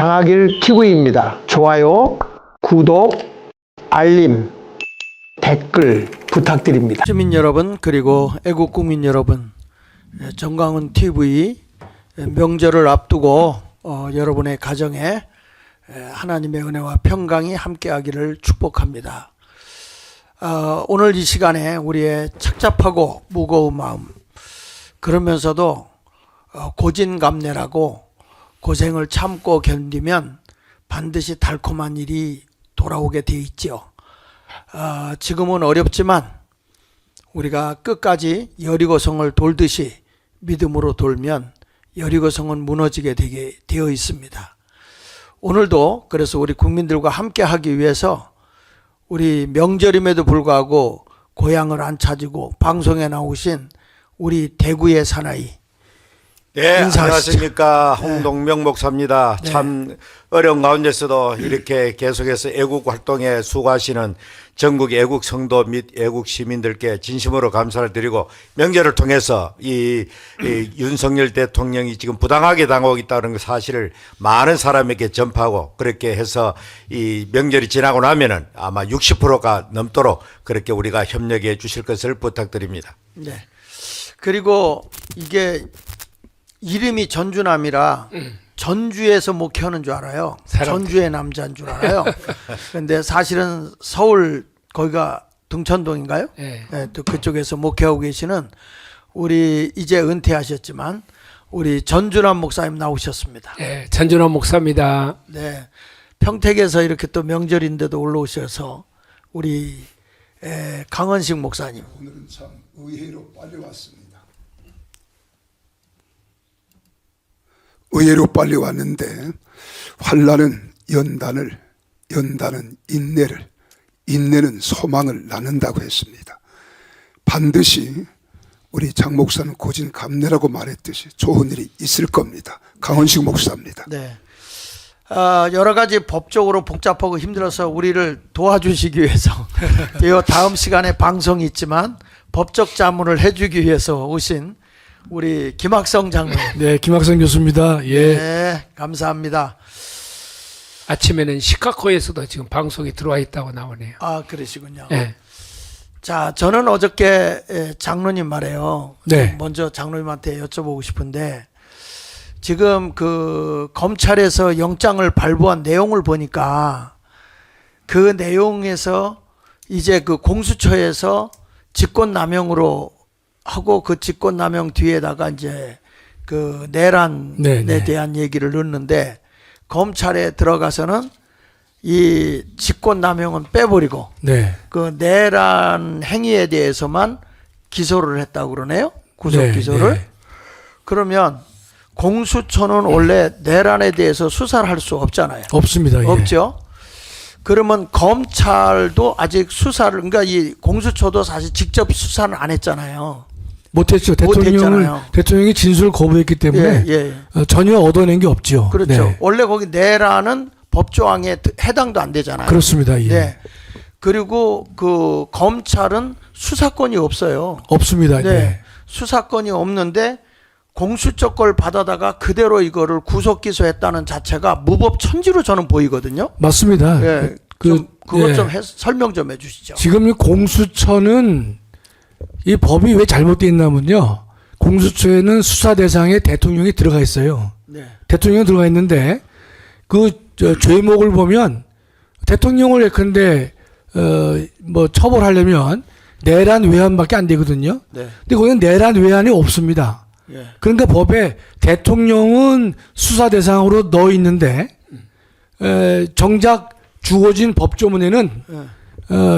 장하길 TV입니다. 좋아요, 구독, 알림, 댓글 부탁드립니다. 시민 여러분 그리고 애국 국민 여러분, 정광훈 TV 명절을 앞두고 여러분의 가정에 하나님의 은혜와 평강이 함께하기를 축복합니다. 오늘 이 시간에 우리의 착잡하고 무거운 마음, 그러면서도 고진감래라고 고생을 참고 견디면 반드시 달콤한 일이 돌아오게 되어 있죠. 지금은 어렵지만 우리가 끝까지 여리고성을 돌듯이 믿음으로 돌면 여리고성은 무너지게 되어 있습니다. 오늘도 그래서 우리 국민들과 함께 하기 위해서 우리 명절임에도 불구하고 고향을 안 찾고 방송에 나오신 우리 대구의 사나이, 네, 인사하시죠. 안녕하십니까. 홍동명 목사입니다. 네. 참 어려운 가운데서도 이렇게 계속해서 애국 활동에 수고하시는 전국 애국 성도 및 애국 시민들께 진심으로 감사를 드리고, 명절을 통해서 이 윤석열 대통령이 지금 부당하게 당하고 있다는 사실을 많은 사람에게 전파하고, 그렇게 해서 이 명절이 지나고 나면은 아마 60%가 넘도록 그렇게 우리가 협력해 주실 것을 부탁드립니다. 네. 그리고 이게 이름이 전주남이라 전주에서 목회하는 줄 알아요. 전주의 남자인 줄 알아요. 그런데 사실은 서울, 거기가 등천동인가요? 네. 네, 또 그쪽에서 목회하고 계시는 우리 이제 은퇴하셨지만 우리 전주남 목사님 나오셨습니다. 네, 전준호 목사입니다. 네, 평택에서 이렇게 또 명절인데도 올라오셔서 우리 강원식 목사님. 오늘은 참 의외로 빨리 왔습니다. 의외로 빨리 왔는데, 환난은 연단을, 연단은 인내를, 인내는 소망을 낳는다고 했습니다. 반드시 우리 장 목사는 고진감래라고 말했듯이 좋은 일이 있을 겁니다. 강원식 목사입니다. 네. 여러 가지 법적으로 복잡하고 힘들어서 우리를 도와주시기 위해서 이 다음 시간에 방송이 있지만 법적 자문을 해주기 위해서 오신 우리 김학성 장로님. 네, 김학성 교수입니다. 예. 네, 감사합니다. 아침에는 시카고에서도 지금 방송이 들어와 있다고 나오네요. 아, 그러시군요. 네. 자, 저는 어저께 장로님 말이에요. 네. 먼저 장로님한테 여쭤보고 싶은데, 지금 그 검찰에서 영장을 발부한 내용을 보니까 그 내용에서 이제 그 공수처에서 직권남용으로 하고 그 직권남용 뒤에다가 이제 그 내란에 네. 대한 얘기를 넣는데, 검찰에 들어가서는 이 직권남용은 빼버리고 네. 그 내란 행위에 대해서만 기소를 했다고 그러네요. 구속 네, 기소를. 네. 그러면 공수처는 원래 내란에 대해서 수사를 할 수 없잖아요. 없습니다. 예. 없죠. 그러면 검찰도 아직 수사를, 그러니까 이 공수처도 사실 직접 수사는 안 했잖아요. 못했죠. 못했잖아요. 대통령이 진술을 거부했기 때문에 전혀 얻어낸 게 없죠. 그렇죠. 네. 원래 거기 내란은 법조항에 해당도 안 되잖아요. 그렇습니다. 예. 네. 그리고 그 검찰은 수사권이 없어요. 없습니다. 네. 네. 수사권이 없는데 공수처 걸 받아다가 그대로 이거를 구속 기소했다는 자체가 무법천지로 저는 보이거든요. 맞습니다. 예. 그것 좀 설명 좀 해주시죠. 지금 이 공수처는 이 법이 왜 잘못되어 있냐면요. 공수처에는 수사 대상에 대통령이 들어가 있어요. 네. 대통령이 들어가 있는데 그 죄목을 보면 대통령을 예컨대 뭐 처벌하려면 내란 외환밖에 안 되거든요. 네. 근데 거기는 내란 외환이 없습니다. 예. 그러니까 법에 대통령은 수사 대상으로 넣어 있는데 정작 주어진 법조문에는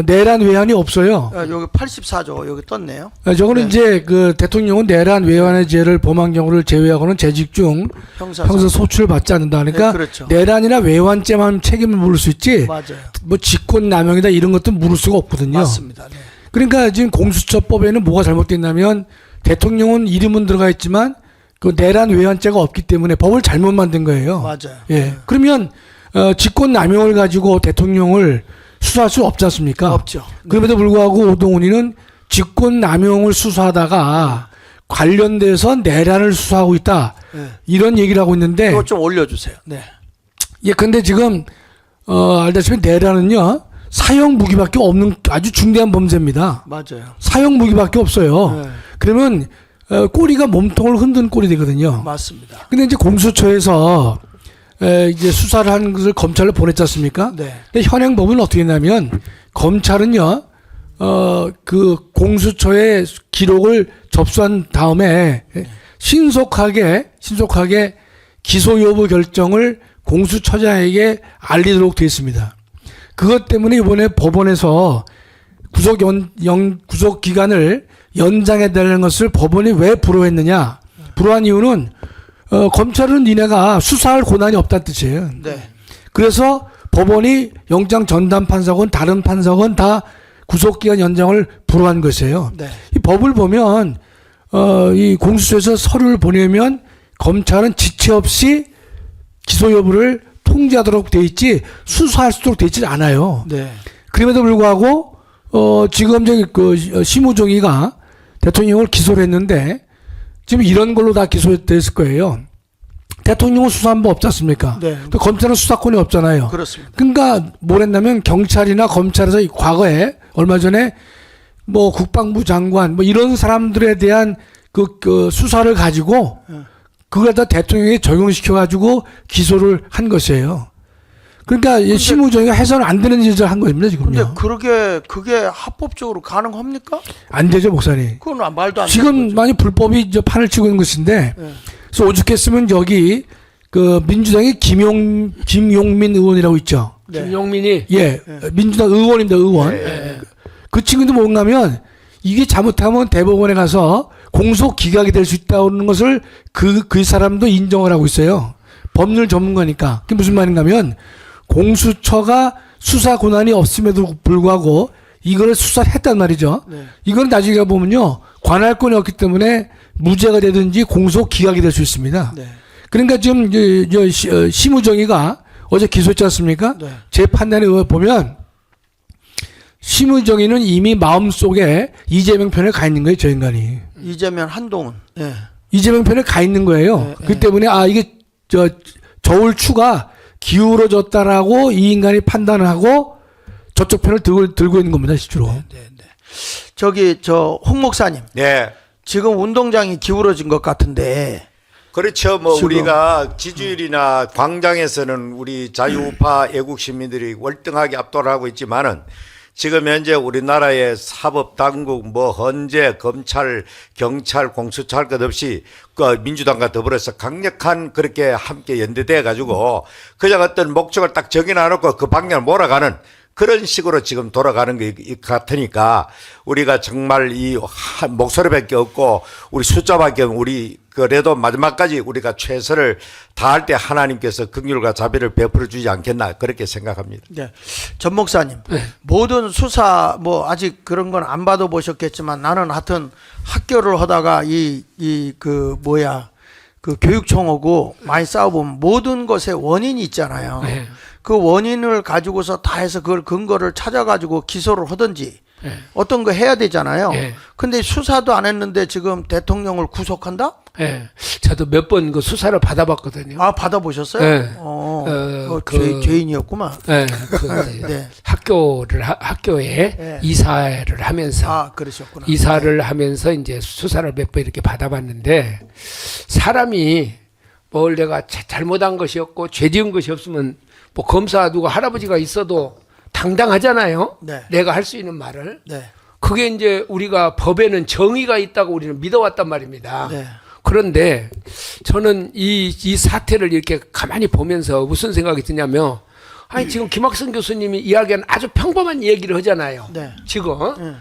내란 외환이 없어요. 여기 84조 여기 떴네요. 저거는 네. 이제 그 대통령은 내란 외환의 죄를 범한 경우를 제외하고는 재직 중 형사 소출을 받지 않는다. 그러니까 네, 그렇죠. 내란이나 외환죄만 책임을 물을 수 있지. 맞아요. 뭐 직권남용이다 이런 것도 물을 수가 없거든요. 맞습니다. 네. 그러니까 지금 공수처법에는 뭐가 잘못됐냐면 대통령은 이름은 들어가 있지만 그 내란 외환죄가 없기 때문에 법을 잘못 만든 거예요. 맞아요. 예. 그러면 직권남용을 가지고 대통령을 수사할 수 없지 않습니까? 없죠. 그럼에도 불구하고 오동훈이는 직권남용을 수사하다가 관련돼서 내란을 수사하고 있다. 네. 이런 얘기를 하고 있는데 그거 좀 올려주세요. 네. 예, 근데 지금 알다시피 내란은요 사형 무기밖에 없는 아주 중대한 범죄입니다. 맞아요. 사형 무기밖에 없어요. 네. 그러면 꼬리가 몸통을 흔든 꼴이 되거든요. 맞습니다. 근데 이제 공수처에서 이제 수사를 한 것을 검찰로 보냈지 않습니까? 네. 근데 현행 법은 어떻게 했냐면 검찰은요 그 공수처의 기록을 접수한 다음에 신속하게 기소 여부 결정을 공수처장에게 알리도록 되어 있습니다. 그것 때문에 이번에 법원에서 구속 기간을 연장해 달라는 것을 법원이 왜 불허했느냐? 불허한 이유는 검찰은 니네가 수사할 권한이 없다는 뜻이에요. 네. 그래서 법원이 영장 전담 판사건 다른 판사건 다 구속기간 연장을 불허한 것이에요. 네. 이 법을 보면 이 공수처에서 서류를 보내면 검찰은 지체 없이 기소 여부를 통지하도록 돼 있지 수사할 수 있도록 돼 있지 않아요. 네. 그럼에도 불구하고 지금 그 심우정의가 대통령을 기소를 했는데 지금 이런 걸로 다 기소됐을 거예요. 대통령은 수사한 바 없지 않습니까? 네. 또 검찰은 수사권이 없잖아요. 그렇습니다. 그러니까 뭘 했냐면 경찰이나 검찰에서 과거에 얼마 전에 뭐 국방부 장관 뭐 이런 사람들에 대한 그 수사를 가지고 그걸 다 대통령이 적용시켜 가지고 기소를 한 것이에요. 그러니까 이 심우정의가 해서는 안 되는 짓을 한 겁니다 근데 지금요. 그게 합법적으로 가능합니까? 안 되죠 목사님. 그건 말도 안 되는 지금 거죠. 많이 불법이 이제 판을 치고 있는 것인데 네. 그래서 오죽했으면 여기 그 민주당의 김용민 의원이라고 있죠. 네. 김용민이 예, 민주당 의원입니다, 의원. 그 친구도 뭔가면 이게 잘못하면 대법원에 가서 공소 기각이 될 수 있다는 것을 그 사람도 인정을 하고 있어요. 법률 전문가니까. 그게 무슨 말인가면 공수처가 수사 권한이 없음에도 불구하고 이거를 수사를 했단 말이죠. 네. 이건 나중에 보면요 관할권이 없기 때문에 무죄가 되든지 공소 기각이 될 수 있습니다. 네. 그러니까 지금 심우정의가 어제 기소했지 않습니까? 네. 제 판단에 보면 심우정의는 이미 마음속에 이재명 편에 가 있는 거예요, 저 인간이. 이재명 한동훈. 네. 이재명 편에 가 있는 거예요. 그 때문에 이게 저울 추가 기울어졌다라고 이 인간이 판단을 하고 저쪽 편을 들고 있는 겁니다, 실제로. 저기 홍 목사님. 네. 지금 운동장이 기울어진 것 같은데. 그렇죠. 뭐 지금. 우리가 지지율이나 광장에서는 우리 자유우파 애국 시민들이 월등하게 압도를 하고 있지만은 지금 현재 우리나라의 사법당국, 뭐 헌재, 검찰, 경찰, 공수처 할 것 없이 그 민주당과 더불어서 강력한 그렇게 함께 연대돼 가지고 그냥 어떤 목적을 딱 정해놔놓고 그 방향을 몰아가는 그런 식으로 지금 돌아가는 것 같으니까 우리가 정말 이 목소리밖에 없고 우리 숫자밖에 우리 그래도 마지막까지 우리가 최선을 다할 때 하나님께서 긍휼과 자비를 베풀어 주지 않겠나 그렇게 생각합니다. 네. 전 목사님. 모든 수사 뭐 아직 그런 건 안 받아 보셨겠지만 나는 하여튼 학교를 하다가 그 교육청하고 많이 싸워보면 모든 것에 원인이 있잖아요. 네. 그 원인을 가지고서 다 해서 그걸 근거를 찾아가지고 기소를 하든지 어떤 거 해야 되잖아요. 근데 수사도 안 했는데 지금 대통령을 구속한다? 예. 저도 몇 번 그 수사를 받아봤거든요. 아, 받아보셨어요? 네. 죄인이었구만. 예. 네. 학교에 네. 이사를 하면서 아, 그러셨구나. 이사를 하면서 이제 수사를 몇 번 이렇게 받아봤는데 사람이 뭘 내가 잘못한 것이 없고 죄 지은 것이 없으면 뭐 검사 누구 할아버지가 있어도 당당하잖아요. 네. 내가 할 수 있는 말을. 네. 그게 이제 우리가 법에는 정의가 있다고 우리는 믿어왔단 말입니다. 네. 그런데 저는 이 사태를 이렇게 가만히 보면서 무슨 생각이 드냐면 아니 지금 김학성 교수님이 이야기하는 아주 평범한 얘기를 하잖아요. 네. 지금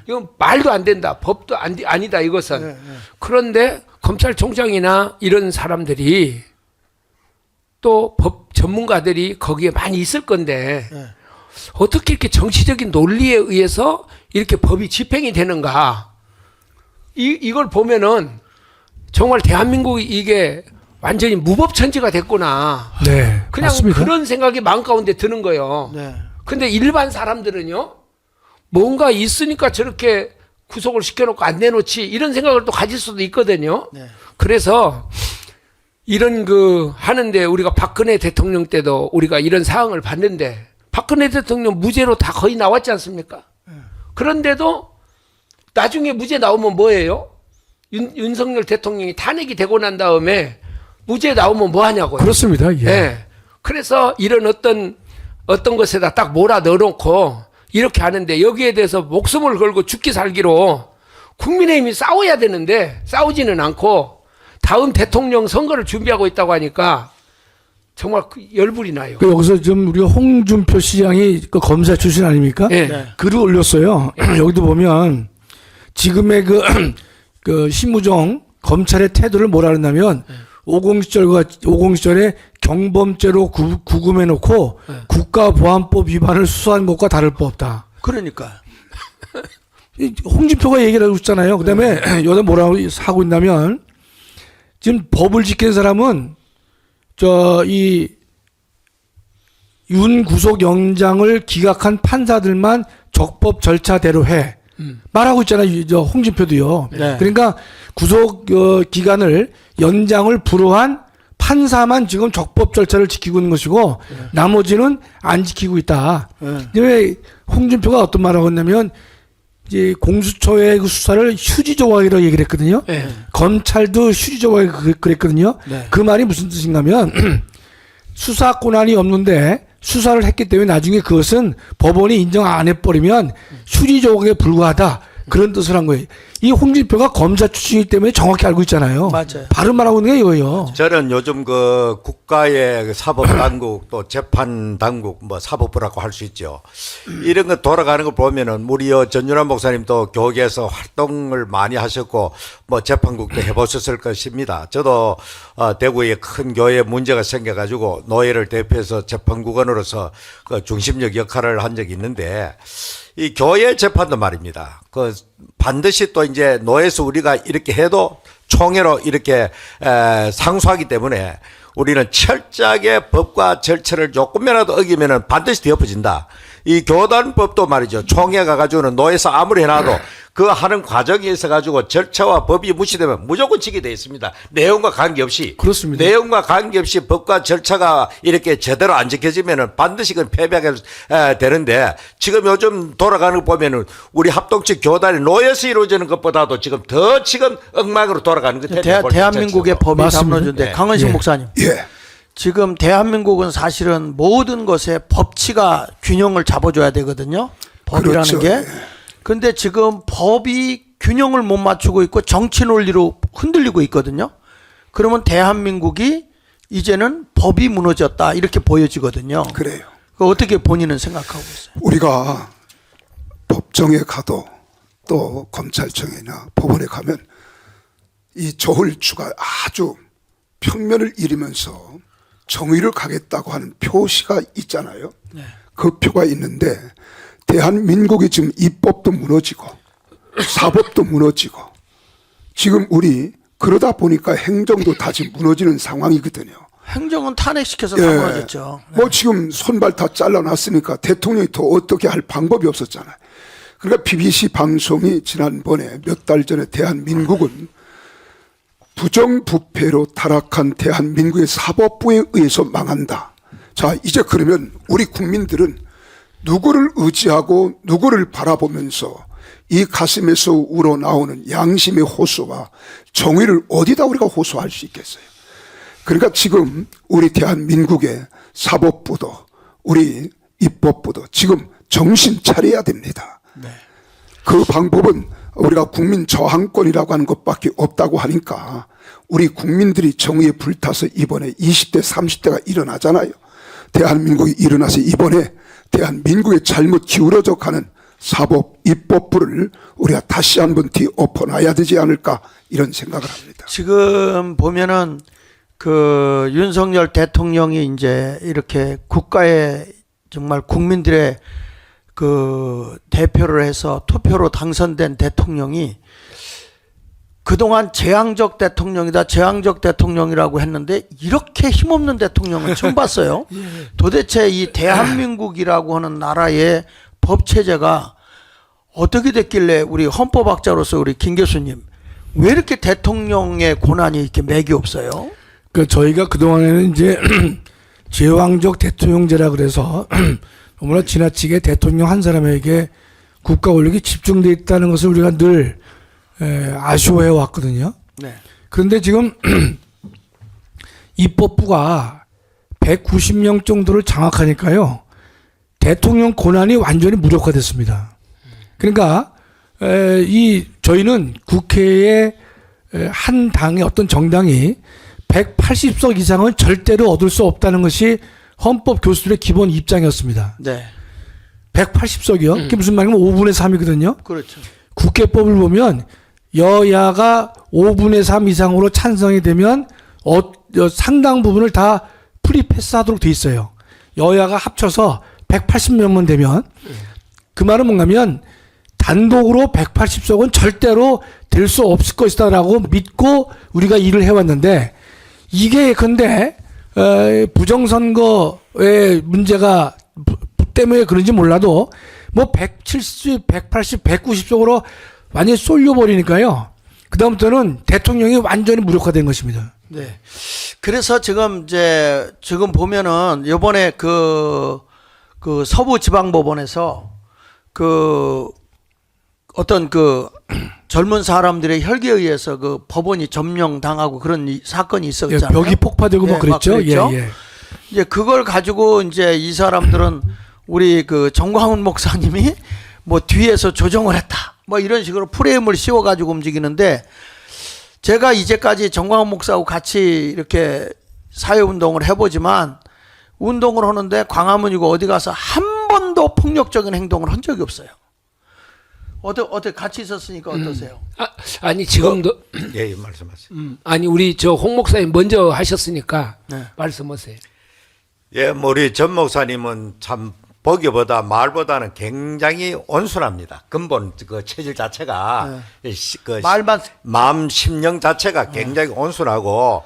이건 말도 안 된다. 법도 아니다 이것은. 네. 그런데 검찰총장이나 이런 사람들이 또 법 전문가들이 거기에 많이 있을 건데 네. 어떻게 이렇게 정치적인 논리에 의해서 이렇게 법이 집행이 되는가? 이걸 보면은 정말 대한민국이 이게 완전히 무법천지가 됐구나. 네, 그냥 맞습니다. 그런 생각이 마음 가운데 드는 거예요. 네. 근데 일반 사람들은요, 뭔가 있으니까 저렇게 구속을 시켜놓고 안 내놓지 이런 생각을 또 가질 수도 있거든요. 네. 그래서 이런 하는데 우리가 박근혜 대통령 때도 우리가 이런 사항을 봤는데 박근혜 대통령 무죄로 다 거의 나왔지 않습니까? 그런데도 나중에 무죄 나오면 뭐예요? 윤석열 대통령이 탄핵이 되고 난 다음에 무죄 나오면 뭐 하냐고요. 그렇습니다. 예. 예. 그래서 이런 어떤 것에다 딱 몰아 넣어놓고 이렇게 하는데 여기에 대해서 목숨을 걸고 죽기 살기로 국민의힘이 싸워야 되는데 싸우지는 않고 다음 대통령 선거를 준비하고 있다고 하니까 정말 열불이 나요. 여기서 좀 우리가 홍준표 시장이 그 검사 출신 아닙니까? 예. 네. 글을 올렸어요. 여기도 보면 지금의 그 심우정 검찰의 태도를 뭐라 그러냐면 50시절에 경범죄로 구금해놓고 국가보안법 위반을 수사한 것과 다를 바 없다. 그러니까 홍준표가 얘기를 하고 있잖아요. 그 다음에 여기다 뭐라고 하고 있냐면 지금 법을 지킨 사람은 이 윤구속영장을 기각한 판사들만 적법 절차대로 해. 말하고 있잖아요. 홍준표도요. 네. 그러니까 구속 기간을 연장을 불허한 판사만 지금 적법 절차를 지키고 있는 것이고 나머지는 안 지키고 있다. 왜 홍준표가 어떤 말을 하고 있냐면 이제 공수처의 그 수사를 휴지 조각이라고 얘기를 했거든요. 네. 검찰도 휴지 조각이 그랬거든요. 네. 그 말이 무슨 뜻인가면 수사 권한이 없는데 수사를 했기 때문에 나중에 그것은 법원이 인정 안 해버리면 휴지 조각에 불과하다. 그런 뜻을 한 거예요. 이 홍준표가 검사 출신이기 때문에 정확히 알고 있잖아요. 맞아요. 바로 말하고 있는 게 이거예요. 저는 요즘 그 국가의 사법당국 또 재판당국 뭐 사법부라고 할 수 있죠. 이런 거 돌아가는 거 보면은 우리 전윤환 목사님도 교계에서 활동을 많이 하셨고 뭐 재판국도 해보셨을 것입니다. 저도 대구에 큰 교회 문제가 생겨가지고 노예를 대표해서 재판국원으로서 그 중심적 역할을 한 적이 있는데 이 교회 재판도 말입니다. 그 반드시 또 이제 노예에서 우리가 이렇게 해도 총회로 이렇게 상소하기 때문에 우리는 철저하게 법과 절차를 조금이라도 어기면은 반드시 뒤엎어진다. 이 교단법도 말이죠. 총회 가가지고는 노예에서 아무리 해놔도 그 하는 과정에 있어가지고 절차와 법이 무시되면 무조건 지게 돼 있습니다. 내용과 관계없이. 그렇습니다. 내용과 관계없이 법과 절차가 이렇게 제대로 안 지켜지면은 반드시 그건 패배하게 되는데 지금 요즘 돌아가는 거 보면은 우리 합동측 교단이 노예에서 이루어지는 것보다도 지금 더 엉망으로 돌아가는 것 같아요. 대한민국의 법이 맞습니다. 담론인데 네. 강은식 예. 목사님. 예. 지금 대한민국은 사실은 모든 것에 법치가 균형을 잡아줘야 되거든요. 법이라는 그렇죠. 게. 예. 근데 지금 법이 균형을 못 맞추고 있고 정치 논리로 흔들리고 있거든요. 그러면 대한민국이 이제는 법이 무너졌다 이렇게 보여지거든요. 그래요. 그 어떻게 본인은 생각하고 있어요? 우리가 법정에 가도 또 검찰청이나 법원에 가면 이 저울추가 아주 평면을 잃으면서 정의를 가겠다고 하는 표시가 있잖아요. 그 표가 있는데 대한민국이 지금 입법도 무너지고 사법도 무너지고 지금 우리 그러다 보니까 행정도 다 지금 무너지는 상황이거든요. 행정은 탄핵시켜서 다 무너졌죠. 뭐 지금 손발 다 잘라놨으니까 대통령이 더 어떻게 할 방법이 없었잖아요. 그러니까 BBC 방송이 지난번에 몇 달 전에 대한민국은 부정부패로 타락한 대한민국의 사법부에 의해서 망한다. 자, 이제 그러면 우리 국민들은 누구를 의지하고 누구를 바라보면서 이 가슴에서 우러나오는 양심의 호소와 정의를 어디다 우리가 호소할 수 있겠어요? 그러니까 지금 우리 대한민국의 사법부도 우리 입법부도 지금 정신 차려야 됩니다. 그 방법은 우리가 국민 저항권이라고 하는 것밖에 없다고 하니까 우리 국민들이 정의에 불타서 이번에 20대 30대가 일어나잖아요. 대한민국이 일어나서 이번에 대한민국의 잘못 기울어져 가는 사법 입법부를 우리가 다시 한번 뒤엎어놔야 되지 않을까 이런 생각을 합니다. 지금 보면은 그 윤석열 대통령이 이제 이렇게 국가의 정말 국민들의 그 대표를 해서 투표로 당선된 대통령이 그동안 재앙적 대통령이다, 재앙적 대통령이라고 했는데 이렇게 힘없는 대통령은 처음 봤어요. 도대체 이 대한민국이라고 하는 나라의 법 체제가 어떻게 됐길래 우리 헌법학자로서 우리 김 교수님 왜 이렇게 대통령의 권한이 이렇게 맥이 없어요? 그 저희가 그동안에는 이제 제왕적 대통령제라 그래서 너무나 지나치게 대통령 한 사람에게 국가 권력이 집중돼 있다는 것을 우리가 늘 아쉬워해 왔거든요. 네. 그런데 지금 입법부가 190명 정도를 장악하니까요. 대통령 권한이 완전히 무력화됐습니다. 그러니까 저희는 국회의 한 당의 어떤 정당이 180석 이상은 절대로 얻을 수 없다는 것이 헌법 교수들의 기본 입장이었습니다. 네. 180석이요? 그게 무슨 말이냐면 5분의 3이거든요. 그렇죠. 국회법을 보면 여야가 5분의 3 이상으로 찬성이 되면 상당 부분을 다 프리패스하도록 돼 있어요. 여야가 합쳐서 180명만 되면 그 말은 뭔가면 단독으로 180석은 절대로 될 수 없을 것이다라고 믿고 우리가 일을 해왔는데 이게 근데 부정선거의 문제가 때문에 그런지 몰라도 뭐 170, 180, 190석으로 완전히 쏠려버리니까요. 그다음부터는 대통령이 완전히 무력화된 것입니다. 네. 그래서 지금 보면은 요번에 그 서부지방법원에서 어떤 젊은 사람들의 혈기에 의해서 그 법원이 점령당하고 그런 사건이 있었잖아요. 벽이 폭파되고 뭐 그랬죠. 막 그랬죠. 예. 이제 그걸 가지고 이제 이 사람들은 우리 정광훈 목사님이 뭐 뒤에서 조정을 했다. 뭐 이런 식으로 프레임을 씌워 가지고 움직이는데 제가 이제까지 정광훈 목사하고 같이 이렇게 사회운동을 해보지만 운동을 하는데 광화문이고 어디 가서 한 번도 폭력적인 행동을 한 적이 없어요. 어떻게 같이 있었으니까 어떠세요? 아니 지금도 예, 말씀하세요. 아니 우리 홍 목사님 먼저 하셨으니까 네. 말씀하세요. 예, 뭐 우리 전 목사님은 참 보기보다 말보다는 굉장히 온순합니다. 근본 그 체질 자체가 말만 마음 심령 자체가 굉장히 온순하고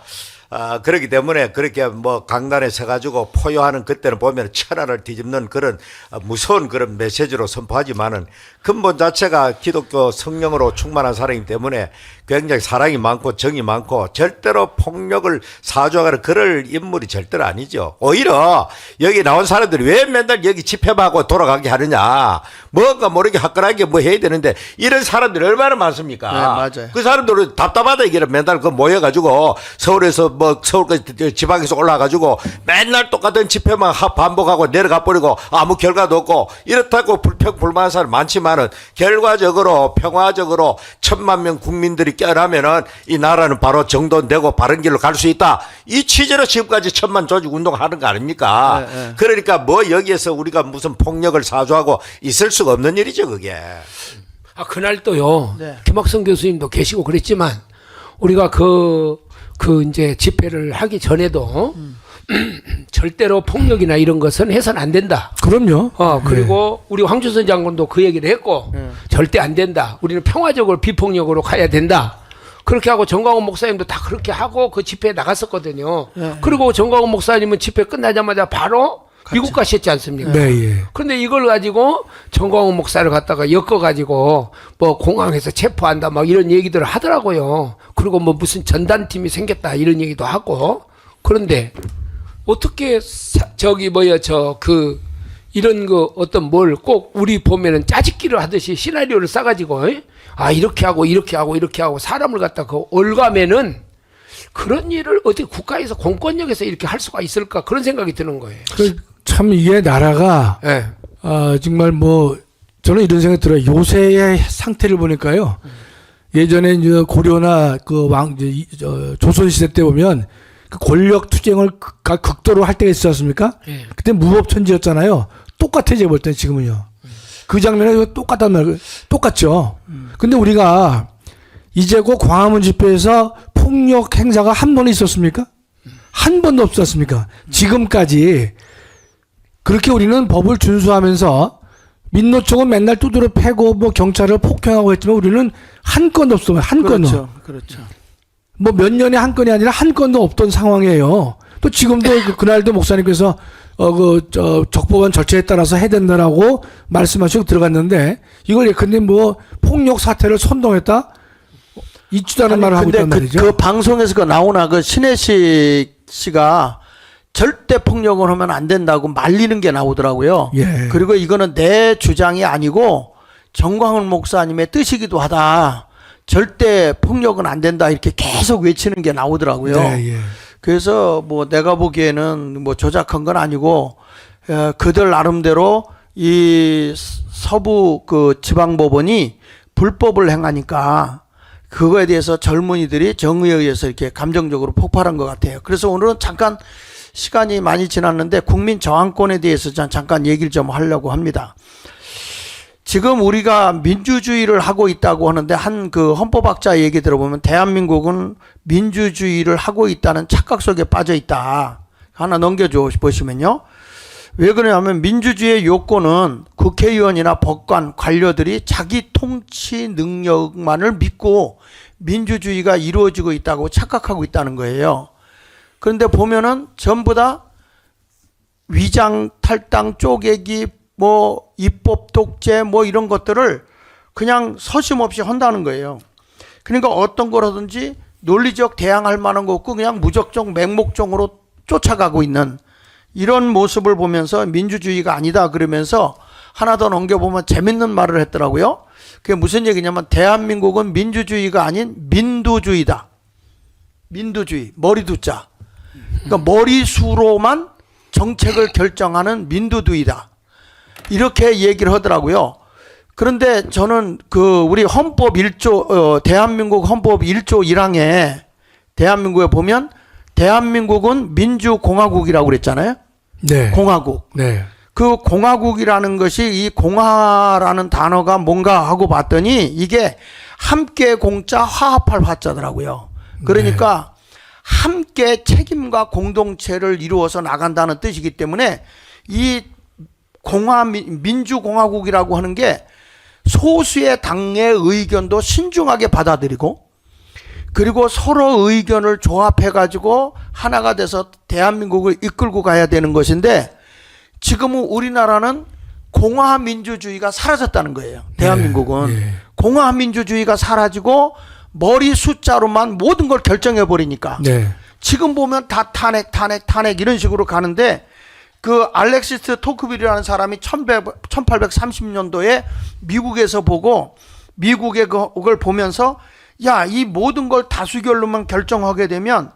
그렇기 때문에 그렇게 뭐 강단에 서가지고 포효하는 그때는 보면 천하를 뒤집는 그런 무서운 그런 메시지로 선포하지만은 근본 자체가 기독교 성령으로 충만한 사람이기 때문에 굉장히 사랑이 많고 정이 많고 절대로 폭력을 사주하는 그럴 인물이 절대로 아니죠. 오히려 여기 나온 사람들이 왜 맨날 여기 집회하고 돌아가게 하느냐. 뭔가 모르게 화끈하게 뭐 해야 되는데 이런 사람들이 얼마나 많습니까? 네, 맞아요. 그 사람들은 답답하다 이게 맨날 그 모여가지고 서울에서 뭐 서울까지 지방에서 올라가가지고 맨날 똑같은 집회만 반복하고 내려가 버리고 아무 결과도 없고 이렇다고 불평불만한 사람 많지만은 결과적으로 평화적으로 1,000만 명 국민들이 껴라면은 이 나라는 바로 정돈되고 바른 길로 갈 수 있다. 이 취지로 지금까지 1,000만 조직 운동하는 거 아닙니까? 네. 그러니까 뭐 여기에서 우리가 무슨 폭력을 사주하고 있을 수가 없는 일이죠, 그게. 그날 또요. 네. 김학성 교수님도 계시고 그랬지만 우리가 이제 집회를 하기 전에도 절대로 폭력이나 이런 것은 해서는 안 된다. 그럼요. 그리고 우리 황주선 장군도 그 얘기를 했고 절대 안 된다. 우리는 평화적으로 비폭력으로 가야 된다. 그렇게 하고 정광훈 목사님도 다 그렇게 하고 그 집회에 나갔었거든요. 그리고 정광훈 목사님은 집회 끝나자마자 바로 미국 가셨지 않습니까? 네, 예. 그런데 이걸 가지고 정광훈 목사를 갖다가 엮어가지고 뭐 공항에서 체포한다 막 이런 얘기들을 하더라고요. 그리고 뭐 무슨 전단팀이 생겼다 이런 얘기도 하고. 그런데 어떻게 이런 거 어떤 뭘 꼭 우리 보면은 짜집기를 하듯이 시나리오를 싸가지고 이렇게 하고 이렇게 하고 이렇게 하고 사람을 갖다 올가면은 그런 일을 어떻게 국가에서 공권력에서 이렇게 할 수가 있을까 그런 생각이 드는 거예요. 참 이게 나라가 네. 정말 뭐 저는 이런 생각이 들어요. 요새의 상태를 보니까요. 예전에 이제 고려나 조선 시대 때 보면 그 권력 투쟁을 극도로 할 때가 있지 않습니까? 네. 그때 무법천지였잖아요. 똑같아져 볼 때 지금은요. 그 장면이 똑같단 말이에요. 똑같죠. 근데 우리가 이제 그 광화문 집회에서 폭력 행사가 한 번 있었습니까? 한 번도 없었습니까? 지금까지 그렇게 우리는 법을 준수하면서 민노총은 맨날 두드려 패고 뭐 경찰을 폭행하고 했지만 우리는 한 건도 없어요. 한 건도. 그렇죠. 뭐 몇 년에 한 건이 아니라 한 건도 없던 상황이에요. 또 지금도 그날도 목사님께서 적법한 절차에 따라서 해야 된다라고 말씀하시고 들어갔는데 이걸 예컨대 뭐 폭력 사태를 선동했다? 있지도 말을 하고 근데 있단 말이죠. 그 방송에서 그 나오나 그 신혜식 씨가 절대 폭력을 하면 안 된다고 말리는 게 나오더라고요. 예. 그리고 이거는 내 주장이 아니고 정광훈 목사님의 뜻이기도 하다. 절대 폭력은 안 된다 이렇게 계속 외치는 게 나오더라고요. 네, 예. 그래서 뭐 내가 보기에는 뭐 조작한 건 아니고 그들 나름대로 이 서부 그 지방법원이 불법을 행하니까 그거에 대해서 젊은이들이 정의에 의해서 이렇게 감정적으로 폭발한 것 같아요. 그래서 오늘은 잠깐 시간이 많이 지났는데 국민 저항권에 대해서 잠깐 얘기를 좀 하려고 합니다. 지금 우리가 민주주의를 하고 있다고 하는데 한 그 헌법학자 얘기 들어보면 대한민국은 민주주의를 하고 있다는 착각 속에 빠져 있다. 하나 넘겨줘 보시면요. 왜 그러냐면 민주주의의 요건은 국회의원이나 법관, 관료들이 자기 통치 능력만을 믿고 민주주의가 이루어지고 있다고 착각하고 있다는 거예요. 그런데 보면은 전부 다 위장, 탈당, 쪼개기, 뭐 입법 독재 뭐 이런 것들을 그냥 서심없이 한다는 거예요. 그러니까 어떤 거라든지 논리적 대항할 만한 거 없고 그냥 무적정 맹목적으로 쫓아가고 있는 이런 모습을 보면서 민주주의가 아니다 그러면서 하나 더 넘겨보면 재밌는 말을 했더라고요. 그게 무슨 얘기냐면 대한민국은 민주주의가 아닌 민두주의다. 민두주의, 머리두자. 그러니까 머리수로만 정책을 결정하는 민두주의다. 이렇게 얘기를 하더라고요. 그런데 저는 그 우리 헌법 1조 대한민국 헌법 1조 1항에 대한민국에 보면 대한민국은 민주공화국이라고 그랬잖아요. 네. 공화국. 네. 그 공화국이라는 것이 이 공화라는 단어가 뭔가 하고 봤더니 이게 함께 공짜 화합할 화자더라고요. 그러니까 함께 책임과 공동체를 이루어서 나간다는 뜻이기 때문에 이 민주공화국이라고 하는 게 소수의 당의 의견도 신중하게 받아들이고 그리고 서로 의견을 조합해가지고 하나가 돼서 대한민국을 이끌고 가야 되는 것인데 지금은 우리나라는 공화민주주의가 사라졌다는 거예요. 대한민국은. 예. 공화민주주의가 사라지고 머리 숫자로만 모든 걸 결정해 버리니까 네. 지금 보면 다 탄핵 이런 식으로 가는데 그 알렉시스 토크빌이라는 사람이 1830년도에 미국에서 보고 미국의 그걸 보면서 야, 이 모든 걸 다수결로만 결정하게 되면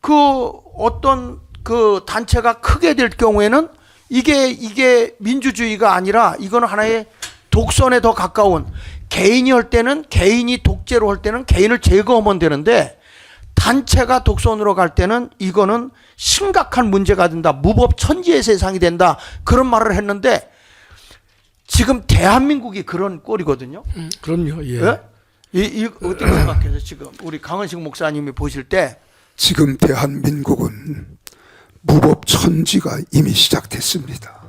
그 어떤 그 단체가 크게 될 경우에는 이게 민주주의가 아니라 이거는 하나의 독선에 더 가까운 개인이 할 때는 개인이 독재로 할 때는 개인을 제거하면 되는데 단체가 독선으로 갈 때는 이거는 심각한 문제가 된다. 무법천지의 세상이 된다. 그런 말을 했는데 지금 대한민국이 그런 꼴이거든요. 그럼요. 예. 예? 이 어떻게 생각해서 지금 우리 강은식 목사님이 보실 때 지금 대한민국은 무법천지가 이미 시작됐습니다.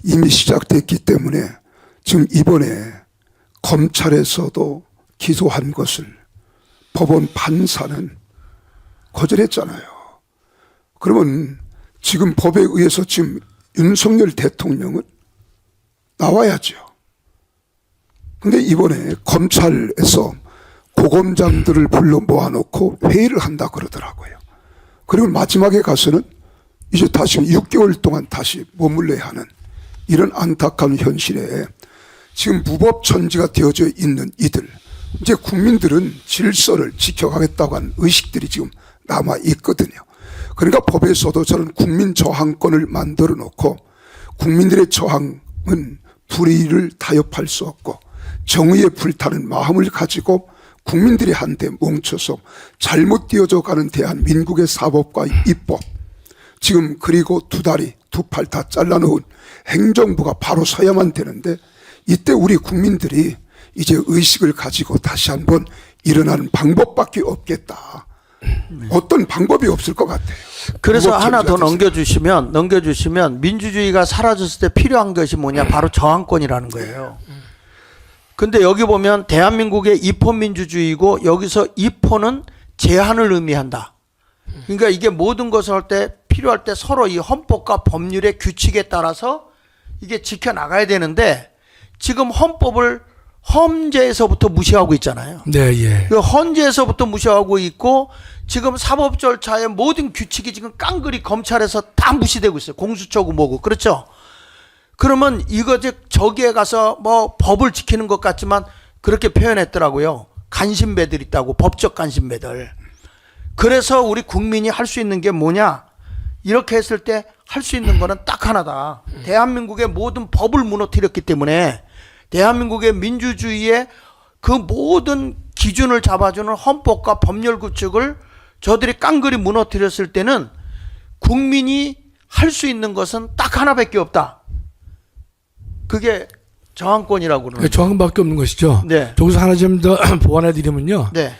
이미 시작됐기 때문에 지금 이번에 검찰에서도 기소한 것을 법원 판사는 거절했잖아요. 그러면 지금 법에 의해서 지금 윤석열 대통령은 나와야죠. 근데 이번에 검찰에서 고검장들을 불러 모아놓고 회의를 한다 그러더라고요. 그리고 마지막에 가서는 이제 다시 6개월 동안 다시 머물러야 하는 이런 안타까운 현실에 지금 무법천지가 되어져 있는 이들, 이제 국민들은 질서를 지켜가겠다고 하는 의식들이 지금 남아 있거든요. 그러니까 법에서도 저는 국민 저항권을 만들어 놓고 국민들의 저항은 불의를 타협할 수 없고 정의에 불타는 마음을 가지고 국민들이 한데 뭉쳐서 잘못 되어져 가는 대한민국의 사법과 입법, 지금 그리고 두 다리 두 팔 다 잘라놓은 행정부가 바로 서야만 되는데 이때 우리 국민들이 이제 의식을 가지고 다시 한번 일어나는 방법밖에 없겠다. 어떤 방법이 없을 것 같아요. 그래서 하나 더 넘겨주시면 민주주의가 사라졌을 때 필요한 것이 뭐냐 바로 저항권이라는 거예요. 근데 여기 보면 대한민국의 입헌민주주의고 여기서 입헌은 제한을 의미한다. 그러니까 이게 모든 것을 할 때 필요할 때 서로 이 헌법과 법률의 규칙에 따라서 이게 지켜나가야 되는데 지금 헌법을 헌재에서부터 무시하고 있잖아요. 네, 예. 그 헌재에서부터 무시하고 있고 지금 사법 절차의 모든 규칙이 지금 깡그리 검찰에서 다 무시되고 있어요. 공수처고 뭐고. 그렇죠? 그러면 이거 저기에 가서 뭐 법을 지키는 것 같지만 그렇게 표현했더라고요. 간신배들 있다고, 법적 간신배들. 그래서 우리 국민이 할 수 있는 게 뭐냐? 이렇게 했을 때 할 수 있는 거는 딱 하나다. 대한민국의 모든 법을 무너뜨렸기 때문에 대한민국의 민주주의의 그 모든 기준을 잡아주는 헌법과 법률 구축을 저들이 깡그리 무너뜨렸을 때는 국민이 할 수 있는 것은 딱 하나밖에 없다. 그게 저항권이라고 그러는 거예요. 저항밖에 없는 것이죠. 네. 저기서 하나 좀 더 보완해드리면요. 네.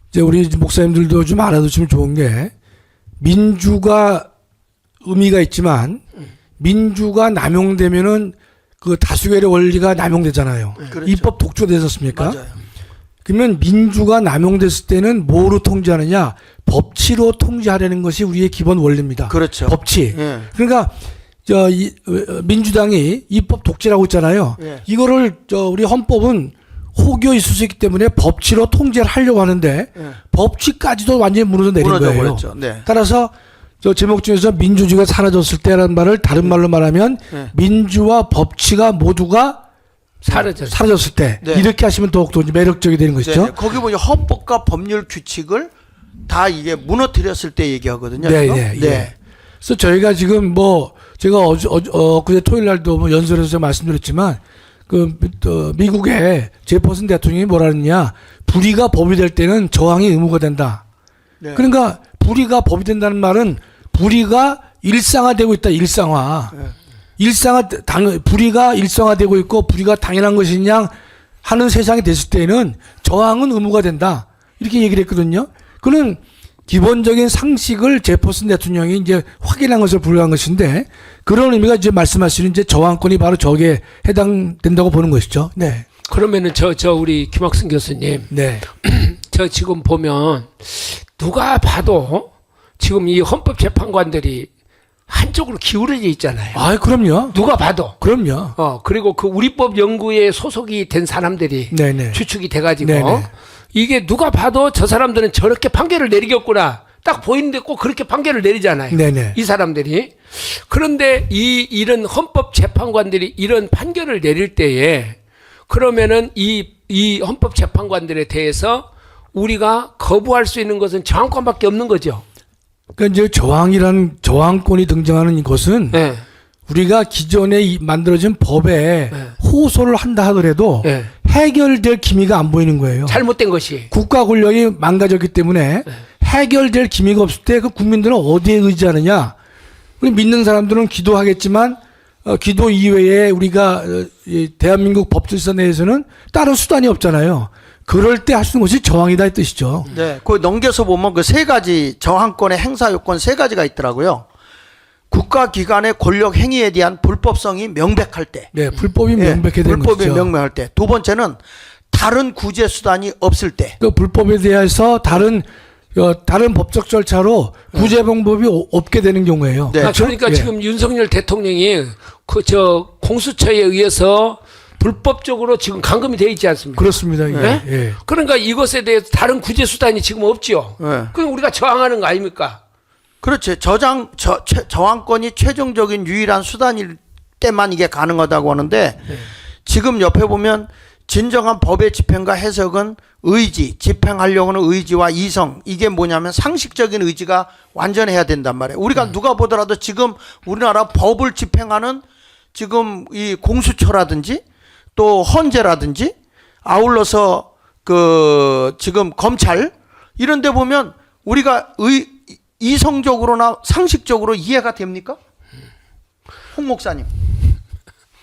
이제 우리 목사님들도 좀 알아두시면 좋은 게 민주가 의미가 있지만 민주가 남용되면은 그 다수결의 원리가 남용되잖아요. 그렇죠. 입법 독주가 됐었습니까? 맞아요. 그러면 민주가 남용됐을 때는 뭐로 통제하느냐? 법치로 통제하려는 것이 우리의 기본 원리입니다. 그렇죠. 법치. 예. 그러니까 민주당이 입법 독재라고 있잖아요. 예. 이거를 우리 헌법은 호교 있을 수 있기 때문에 법치로 통제를 하려고 하는데 예. 법치까지도 완전히 무너져 내린 무너져 거예요. 버렸죠. 네. 따라서 저 제목 중에서 민주주의가 사라졌을 때라는 말을 다른 말로 말하면 네. 민주와 법치가 모두가 사라졌을 때 네. 이렇게 하시면 더욱더 매력적이 되는 것이죠. 네. 거기 보니 헌법과 법률 규칙을 다 이게 무너뜨렸을 때 얘기하거든요. 네, 지금? 네, 예. 그래서 저희가 지금 뭐 제가 그제 토요일 날도 뭐 연설에서 제가 말씀드렸지만 미국의 제퍼슨 대통령이 뭐라 그러냐, 불의가 법이 될 때는 저항이 의무가 된다. 네. 그러니까 불의가 법이 된다는 말은 불의가 일상화되고 있다. 일상화. 불의가 일상화되고 있고 불의가 당연한 것이냐 하는 세상이 됐을 때에는 저항은 의무가 된다. 이렇게 얘기를 했거든요. 그는 기본적인 상식을 제퍼슨 대통령이 이제 확인한 것을 불허한 것인데 그런 의미가 이제 말씀하시는 이제 저항권이 바로 저기에 해당된다고 보는 것이죠. 네. 그러면은 우리 김학승 교수님, 네. 저 지금 보면 누가 봐도 지금 이 헌법재판관들이 한쪽으로 기울어져 있잖아요. 아, 그럼요. 누가 봐도. 그럼요. 그리고 그 우리법 연구에 소속이 된 사람들이 네네. 추측이 돼가지고 네네. 이게 누가 봐도 저 사람들은 저렇게 판결을 내리겠구나 딱 보이는데 꼭 그렇게 판결을 내리잖아요. 네네. 이 사람들이. 그런데 이런 헌법재판관들이 이런 판결을 내릴 때에 그러면은 이 헌법재판관들에 대해서 우리가 거부할 수 있는 것은 저항권밖에 없는 거죠. 그러니까 이제 저항권이 등장하는 것은 네. 우리가 기존에 만들어진 법에 네. 호소를 한다 하더라도 네. 해결될 기미가 안 보이는 거예요. 잘못된 것이. 국가 권력이 망가졌기 때문에 해결될 기미가 없을 때 그 국민들은 어디에 의지하느냐? 우리 믿는 사람들은 기도하겠지만 기도 이외에 우리가 이 대한민국 법질서 내에서는 다른 수단이 없잖아요. 그럴 때 할 수 있는 것이 저항이다 이 뜻이죠. 네. 그 넘겨서 보면 그 세 가지 저항권의 행사 요건 세 가지가 있더라고요. 국가기관의 권력 행위에 대한 불법성이 명백할 때. 네, 불법이 예, 명백해야 되는 불법이 것이죠. 명명할 때. 두 번째는 다른 구제 수단이 없을 때. 그 불법에 대해서 다른 법적 절차로 구제 방법이 없게 되는 경우에요. 네. 그러니까 예. 지금 윤석열 대통령이 공수처에 의해서 불법적으로 지금 감금이 되어 있지 않습니까? 그렇습니다. 네? 예. 그러니까 이것에 대해서 다른 구제 수단이 지금 없죠. 네. 그럼 우리가 저항하는 거 아닙니까? 그렇지. 저항권이 최종적인 유일한 수단일 때만 이게 가능하다고 하는데 지금 옆에 보면 진정한 법의 집행과 해석은 의지, 집행하려고 하는 의지와 이성, 이게 뭐냐면 상식적인 의지가 완전해야 된단 말이에요. 우리가 누가 보더라도 지금 우리나라 법을 집행하는 지금 이 공수처라든지 또 헌재라든지 아울러서 그 지금 검찰 이런 데 보면 우리가 이성적으로나 상식적으로 이해가 됩니까? 홍 목사님.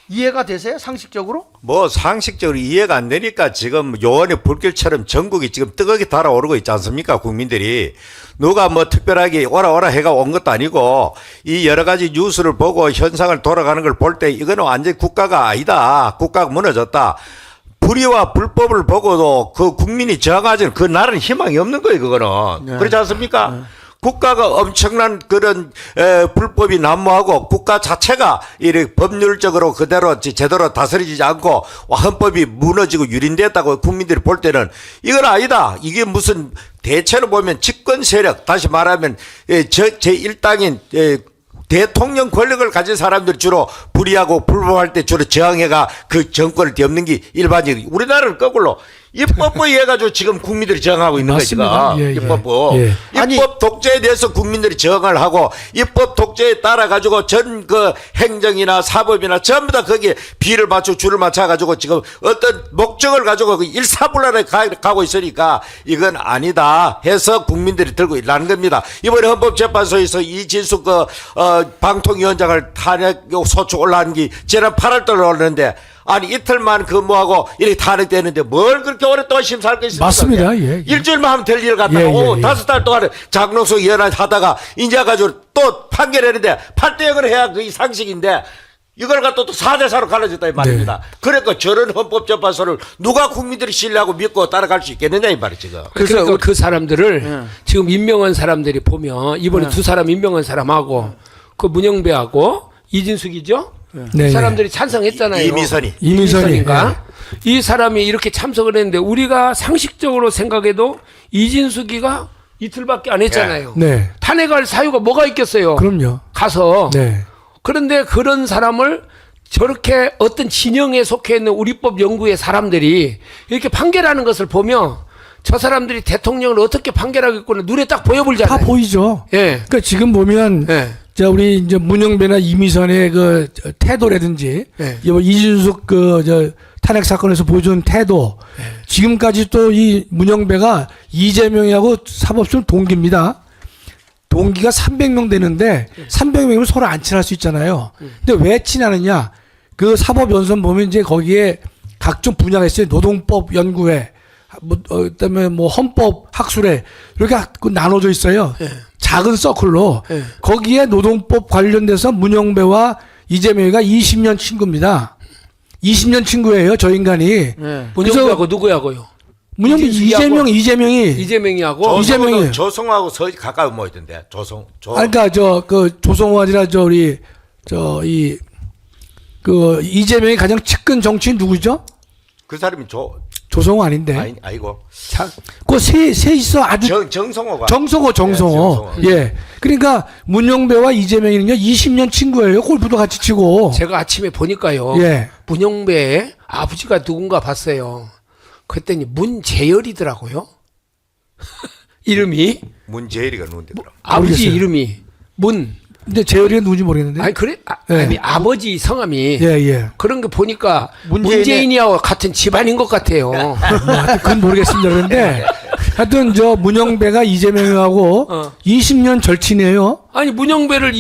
이해가 되세요? 상식적으로? 뭐 상식적으로 이해가 안 되니까 지금 요원의 불길처럼 전국이 지금 뜨겁게 달아오르고 있지 않습니까? 국민들이 누가 뭐 특별하게 오라 해가 온 것도 아니고 이 여러 가지 뉴스를 보고 현상을 돌아가는 걸 볼 때 이거는 완전히 국가가 아니다. 국가가 무너졌다. 불의와 불법을 보고도 그 국민이 저항하지는 그 나라는 희망이 없는 거예요. 그거는. 네. 그렇지 않습니까? 국가가 엄청난 그런 불법이 난무하고 국가 자체가 이렇게 법률적으로 그대로 제대로 다스리지 않고 헌법이 무너지고 유린됐다고 국민들이 볼 때는 이건 아니다. 이게 무슨 대체로 보면 집권 세력, 다시 말하면 제1당인 대통령 권력을 가진 사람들이 주로 불의하고 불법할 때 주로 저항해가 그 정권을 뒤엎는 게 일반적인. 우리나라는 거꾸로 입법부에 의해 가지고 지금 국민들이 저항하고 있는 맞습니다. 거지. 예, 예. 입법부. 예. 입법 독재에 대해서 국민들이 저항을 하고 입법 독재에 따라 가지고 전 그 행정이나 사법이나 전부 다 거기에 비를 맞추고 줄을 맞춰 가지고 지금 어떤 목적을 가지고 일사불란하게 가고 있으니까 이건 아니다 해서 국민들이 들고 일하는 겁니다. 이번에 헌법재판소에서 이진숙 방통위원장을 탄핵 소추 올라간 게 지난 8월달에 올랐는데 아니 이틀만 근무하고 이렇게 탄핵되는데 뭘 그렇게 오랫동안 심사할 거 있습니까? 맞습니다. 예, 예. 일주일만 하면 될 일 갖다가 예, 예, 예. 5달 동안에 장롱석 연합 하다가 이제 가지고 또 판결했는데 8대0을 해야 그게 상식인데 이걸 갖다 또 4대4로 갈라졌다 이 말입니다. 그러니까 저런 헌법재판소를 누가 국민들이 신뢰하고 믿고 따라갈 수 있겠느냐 이 말이지. 그러니까 그 사람들을 지금 임명한 사람들이 보면 이번에 두 사람 임명한 사람하고 그 문영배하고 이진숙이죠? 네, 그 사람들이 찬성했잖아요. 이미선이. 이미선인가? 이 사람이 이렇게 참석을 했는데 우리가 상식적으로 생각해도 이진숙이가 이틀밖에 안 했잖아요. 네. 탄핵할 사유가 뭐가 있겠어요? 그럼요. 가서. 네. 그런데 그런 사람을 저렇게 어떤 진영에 속해 있는 우리법 연구의 사람들이 이렇게 판결하는 것을 보면 저 사람들이 대통령을 어떻게 판결하겠구나 눈에 딱 보여버리잖아요. 다 보이죠. 예. 그러니까 지금 보면 예. 자 우리 이제 문영배나 이미선의 그 태도라든지 네. 뭐 이준석 그 탄핵 사건에서 보여준 태도 지금까지 또 이 문영배가 이재명하고 사법실 동기입니다. 동기가 300명 되는데 300명이면 서로 안 친할 수 있잖아요. 근데 왜 친하느냐? 그 사법연수원 보면 이제 거기에 각종 분야가 있어요. 노동법 연구회, 그다음에 뭐 헌법 학술회 이렇게 나눠져 있어요. 작은 서클로 거기에 노동법 관련돼서 문영배와 이재명이가 20년 친구입니다. 20년 친구예요, 저 인간이. 문영배하고 누구하고요? 문영배 이진숙이하고 이재명이 이재명이하고 조성하고 서희 가까이 모이던데. 그러니까 조성환이라 이재명이 가장 측근 정치인 누구죠? 그 사람이 조성호 아닌데. 아이고. 그 셋이서 아주 정성호가. 정성호. 예. 그러니까 문영배와 이재명이는요 20년 친구예요. 골프도 같이 치고. 제가 아침에 보니까요. 예. 문영배의 아버지가 누군가 봤어요. 그랬더니 문재열이더라고요. 이름이. 문재일이가 누군데 그럼. 아버지 모르겠어요. 이름이 문. 근데 재열이가 누군지 모르겠는데. 아니 그래? 예. 아니 아버지 성함이. 예. 그런 거 보니까 문재인이하고 같은 집안인 것 같아요. 뭐 하여튼 그건 모르겠습니다. 그런데 하여튼 문영배가 이재명하고 20년 절친이에요. 아니 문영배를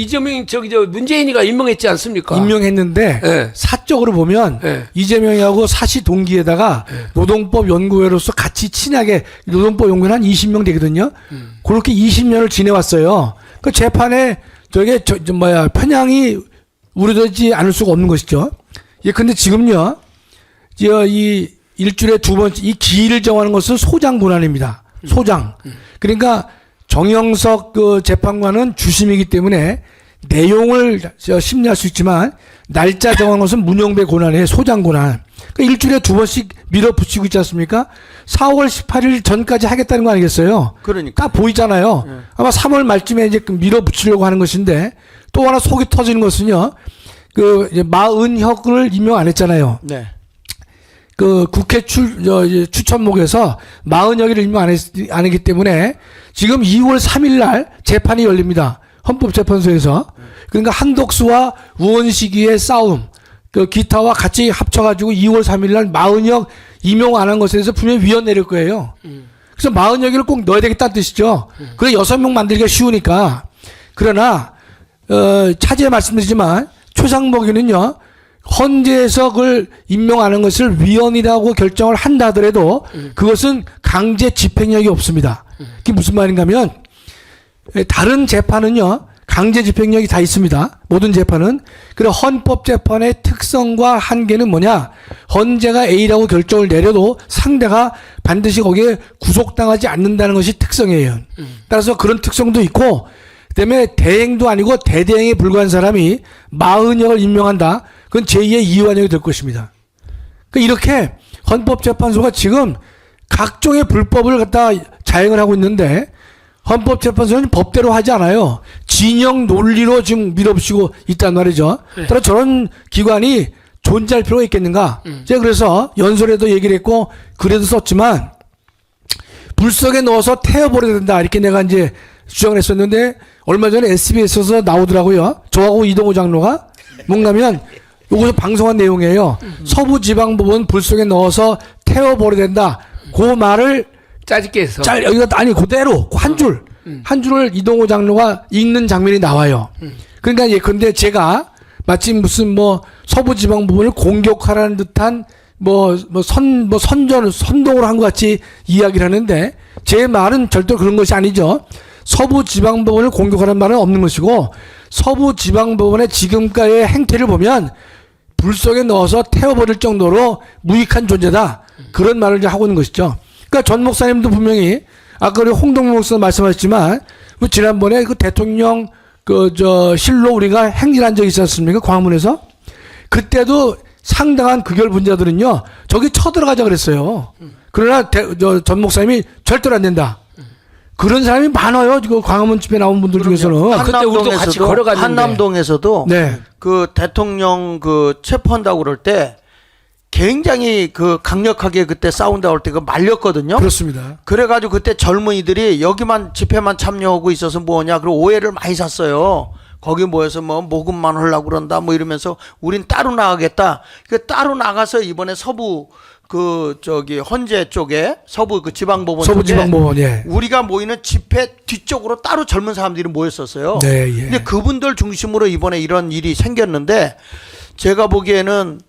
문재인이가 임명했지 않습니까? 임명했는데 예. 사적으로 보면 예. 이재명하고 사시 동기에다가 노동법 연구회로서 같이 친하게 노동법 연구는 한 20명 되거든요. 그렇게 20년을 지내왔어요. 그 재판에 편향이 우려되지 않을 수가 없는 것이죠. 예, 근데 지금요, 이 일주일에 두 번, 이 기일을 정하는 것은 소장 권한입니다. 소장. 그러니까 정영석 재판관은 주심이기 때문에 내용을 심리할 수 있지만 날짜 정하는 것은 문영배 권한의 소장 권한. 그러니까 일주일에 두 번씩 밀어붙이고 있지 않습니까? 4월 18일 전까지 하겠다는 거 아니겠어요? 그러니까. 딱 보이잖아요. 아마 3월 말쯤에 이제 밀어붙이려고 하는 것인데 또 하나 속이 터지는 것은요. 마은혁을 임명 안 했잖아요. 네. 국회 추천목에서 마은혁이를 임명 안 했기 때문에 지금 2월 3일 날 재판이 열립니다. 헌법재판소에서. 그러니까 한덕수와 우원식이의 싸움. 기타와 같이 합쳐가지고 2월 3일 날 마은혁 임용 안 한 것에 대해서 분명히 위헌 내릴 거예요. 그래서 마은혁이를 꼭 넣어야 되겠다는 뜻이죠. 그래 6명 만들기가 쉬우니까. 그러나 차제에 말씀드리지만 최상목이는요. 헌재에서 그걸 임명하는 것을 위헌이라고 결정을 한다 하더라도 그것은 강제 집행력이 없습니다. 그게 무슨 말인가 하면 다른 재판은요. 강제 집행력이 다 있습니다. 모든 재판은. 그리고 헌법재판의 특성과 한계는 뭐냐? 헌재가 A라고 결정을 내려도 상대가 반드시 거기에 구속당하지 않는다는 것이 특성이에요. 따라서 그런 특성도 있고, 그다음에 대행도 아니고 대대행에 불과한 사람이 마은혁을 임명한다. 그건 제2의 이완혁이 될 것입니다. 그러니까 이렇게 헌법재판소가 지금 각종의 불법을 갖다 자행을 하고 있는데, 헌법재판소는 법대로 하지 않아요. 진영 논리로 지금 밀어붙이고 있단 말이죠. 따라 저런 기관이 존재할 필요가 있겠는가? 제가 그래서 연설에도 얘기를 했고 글에도 썼지만 불석에 넣어서 태워버려야 된다. 이렇게 내가 이제 주장을 했었는데 얼마 전에 SBS에서 나오더라고요. 저하고 이동호 장로가 뭔가면 요것을 방송한 내용이에요. 서부지방법원 불속에 넣어서 태워버려야 된다. 그 말을 짜집게 해서. 여기다 아니 그대로 한 줄, 한 줄을 이동호 장로가 읽는 장면이 나와요. 그러니까 예컨대 제가 마치 무슨 뭐 서부지방법원을 공격하라는 듯한 선동을 한 것 같이 이야기를 하는데 제 말은 절대 그런 것이 아니죠. 서부지방법원을 공격하라는 말은 없는 것이고 서부지방법원의 지금까지의 행태를 보면 불속에 넣어서 태워버릴 정도로 무익한 존재다. 그런 말을 이제 하고 있는 것이죠. 그러니까 전 목사님도 분명히 아까 우리 홍동무 목사 말씀하셨지만 지난번에 그 대통령 실로 우리가 행진한 적이 있지 않습니까? 광화문에서. 그때도 상당한 극열 분자들은요. 저기 쳐들어가자 그랬어요. 그러나 전 목사님이 절대로 안 된다. 그런 사람이 많아요. 지금 광화문 집회 나온 분들 중에서는. 그때 우리도 같이 걸어갔는데. 한남동에서도 네. 그 대통령 그 체포한다고 그럴 때 굉장히 그 강력하게 그때 싸운다고 할 때 그 말렸거든요. 그렇습니다. 그래가지고 그때 젊은이들이 여기만 집회만 참여하고 있어서 뭐냐 그리고 오해를 많이 샀어요. 거기 모여서 뭐 모금만 하려고 그런다 뭐 이러면서 우린 따로 나가겠다. 그 따로 나가서 이번에 서부 헌재 쪽에 서부 그 지방법원 서부지방법원 예. 우리가 모이는 집회 뒤쪽으로 따로 젊은 사람들이 모였었어요. 네, 예. 근데 그분들 중심으로 이번에 이런 일이 생겼는데 제가 보기에는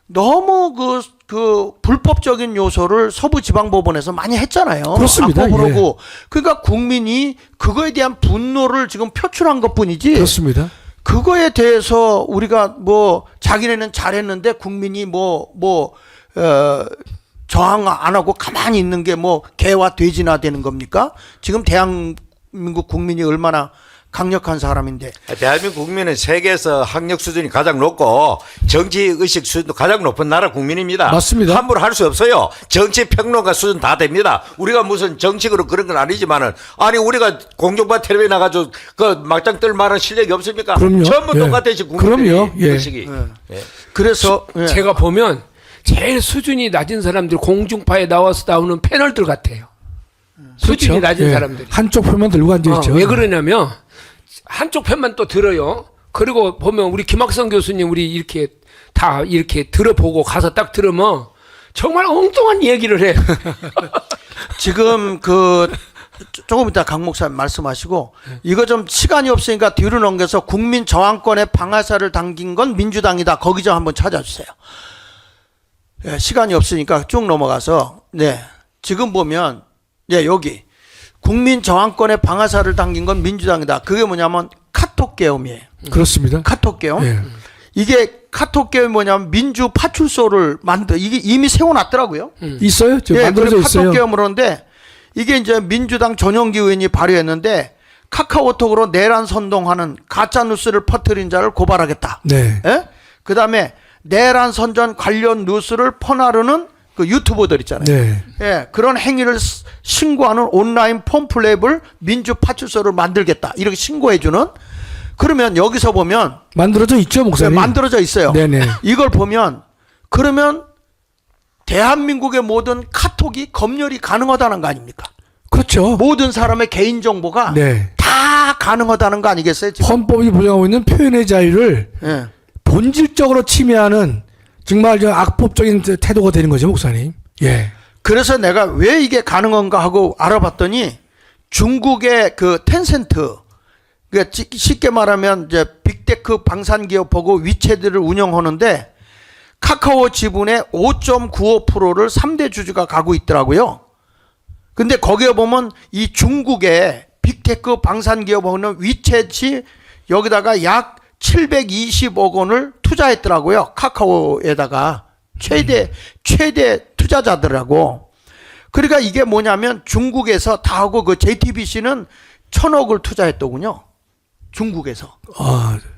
너무 그 불법적인 요소를 서부지방법원에서 많이 했잖아요. 그렇습니다. 그러고 그러니까 국민이 그거에 대한 분노를 지금 표출한 것뿐이지. 그렇습니다. 그거에 대해서 우리가 뭐 자기네는 잘했는데 국민이 저항 안 하고 가만히 있는 게 뭐 개와 돼지나 되는 겁니까? 지금 대한민국 국민이 얼마나 강력한 사람인데. 대한민국 국민은 세계에서 학력 수준이 가장 높고 정치 의식 수준도 가장 높은 나라 국민입니다. 맞습니다. 함부로 할 수 없어요. 정치 평론가 수준 다 됩니다. 우리가 무슨 정식으로 그런 건 아니지만은 아니 우리가 공중파 텔레비에 나가지고 그 막장 뜰 만한 실력이 없습니까? 그럼요. 전부 예. 똑같아지 국민들이 그럼요. 예. 의식이. 예. 그래서 예. 제가 보면 제일 수준이 낮은 사람들 공중파에 나와서 나오는 패널들 같아요. 수준이 낮은 예. 사람들이. 한쪽 표만 들고 앉아있죠. 왜 그러냐면 한쪽 편만 또 들어요. 그리고 보면 우리 김학성 교수님 우리 이렇게 다 이렇게 들어보고 가서 딱 들으면 정말 엉뚱한 얘기를 해. 지금 조금 이따 강 목사님 말씀하시고 이거 좀 시간이 없으니까 뒤로 넘겨서 국민 저항권에 방아쇠를 당긴 건 민주당이다. 거기 좀 한번 찾아주세요. 예, 시간이 없으니까 쭉 넘어가서 지금 보면 여기 국민 저항권에 방아쇠를 당긴 건 민주당이다. 그게 뭐냐면 카톡 계엄이에요. 그렇습니다. 카톡 계엄. 예. 이게 카톡 계엄이 뭐냐면 민주 파출소를 이게 이미 세워놨더라고요. 있어요? 저 만들어져 그래 있어요. 카톡 계엄을 하는데 이게 이제 민주당 전용기 의원이 발의했는데 카카오톡으로 내란 선동하는 가짜 뉴스를 퍼뜨린 자를 고발하겠다. 네. 예? 그다음에 내란 선전 관련 뉴스를 퍼나르는 그 유튜버들 있잖아요. 네. 예, 그런 행위를 신고하는 온라인 폼플랩을 민주 파출소를 만들겠다. 이렇게 신고해주는. 그러면 여기서 보면 만들어져 있죠, 목사님? 만들어져 있어요. 네네. 이걸 보면 그러면 대한민국의 모든 카톡이 검열이 가능하다는 거 아닙니까? 그렇죠. 모든 사람의 개인 정보가 네. 다 가능하다는 거 아니겠어요? 지금? 헌법이 보장하고 있는 표현의 자유를 예. 본질적으로 침해하는 정말 악법적인 태도가 되는 거죠, 목사님. 예. 그래서 내가 왜 이게 가능한가 하고 알아봤더니 중국의 그 텐센트, 그러니까 쉽게 말하면 이제 빅테크 방산기업하고 위챗을 운영하는데 카카오 지분의 5.95%를 3대 주주가 가고 있더라고요. 근데 거기에 보면 이 중국의 빅테크 방산기업하고는 위챗이 여기다가 약 720억 원을 투자했더라고요. 카카오에다가 최대 투자자들하고. 그러니까 이게 뭐냐면 중국에서 다 하고 그 JTBC는 1,000억을 투자했더군요. 중국에서.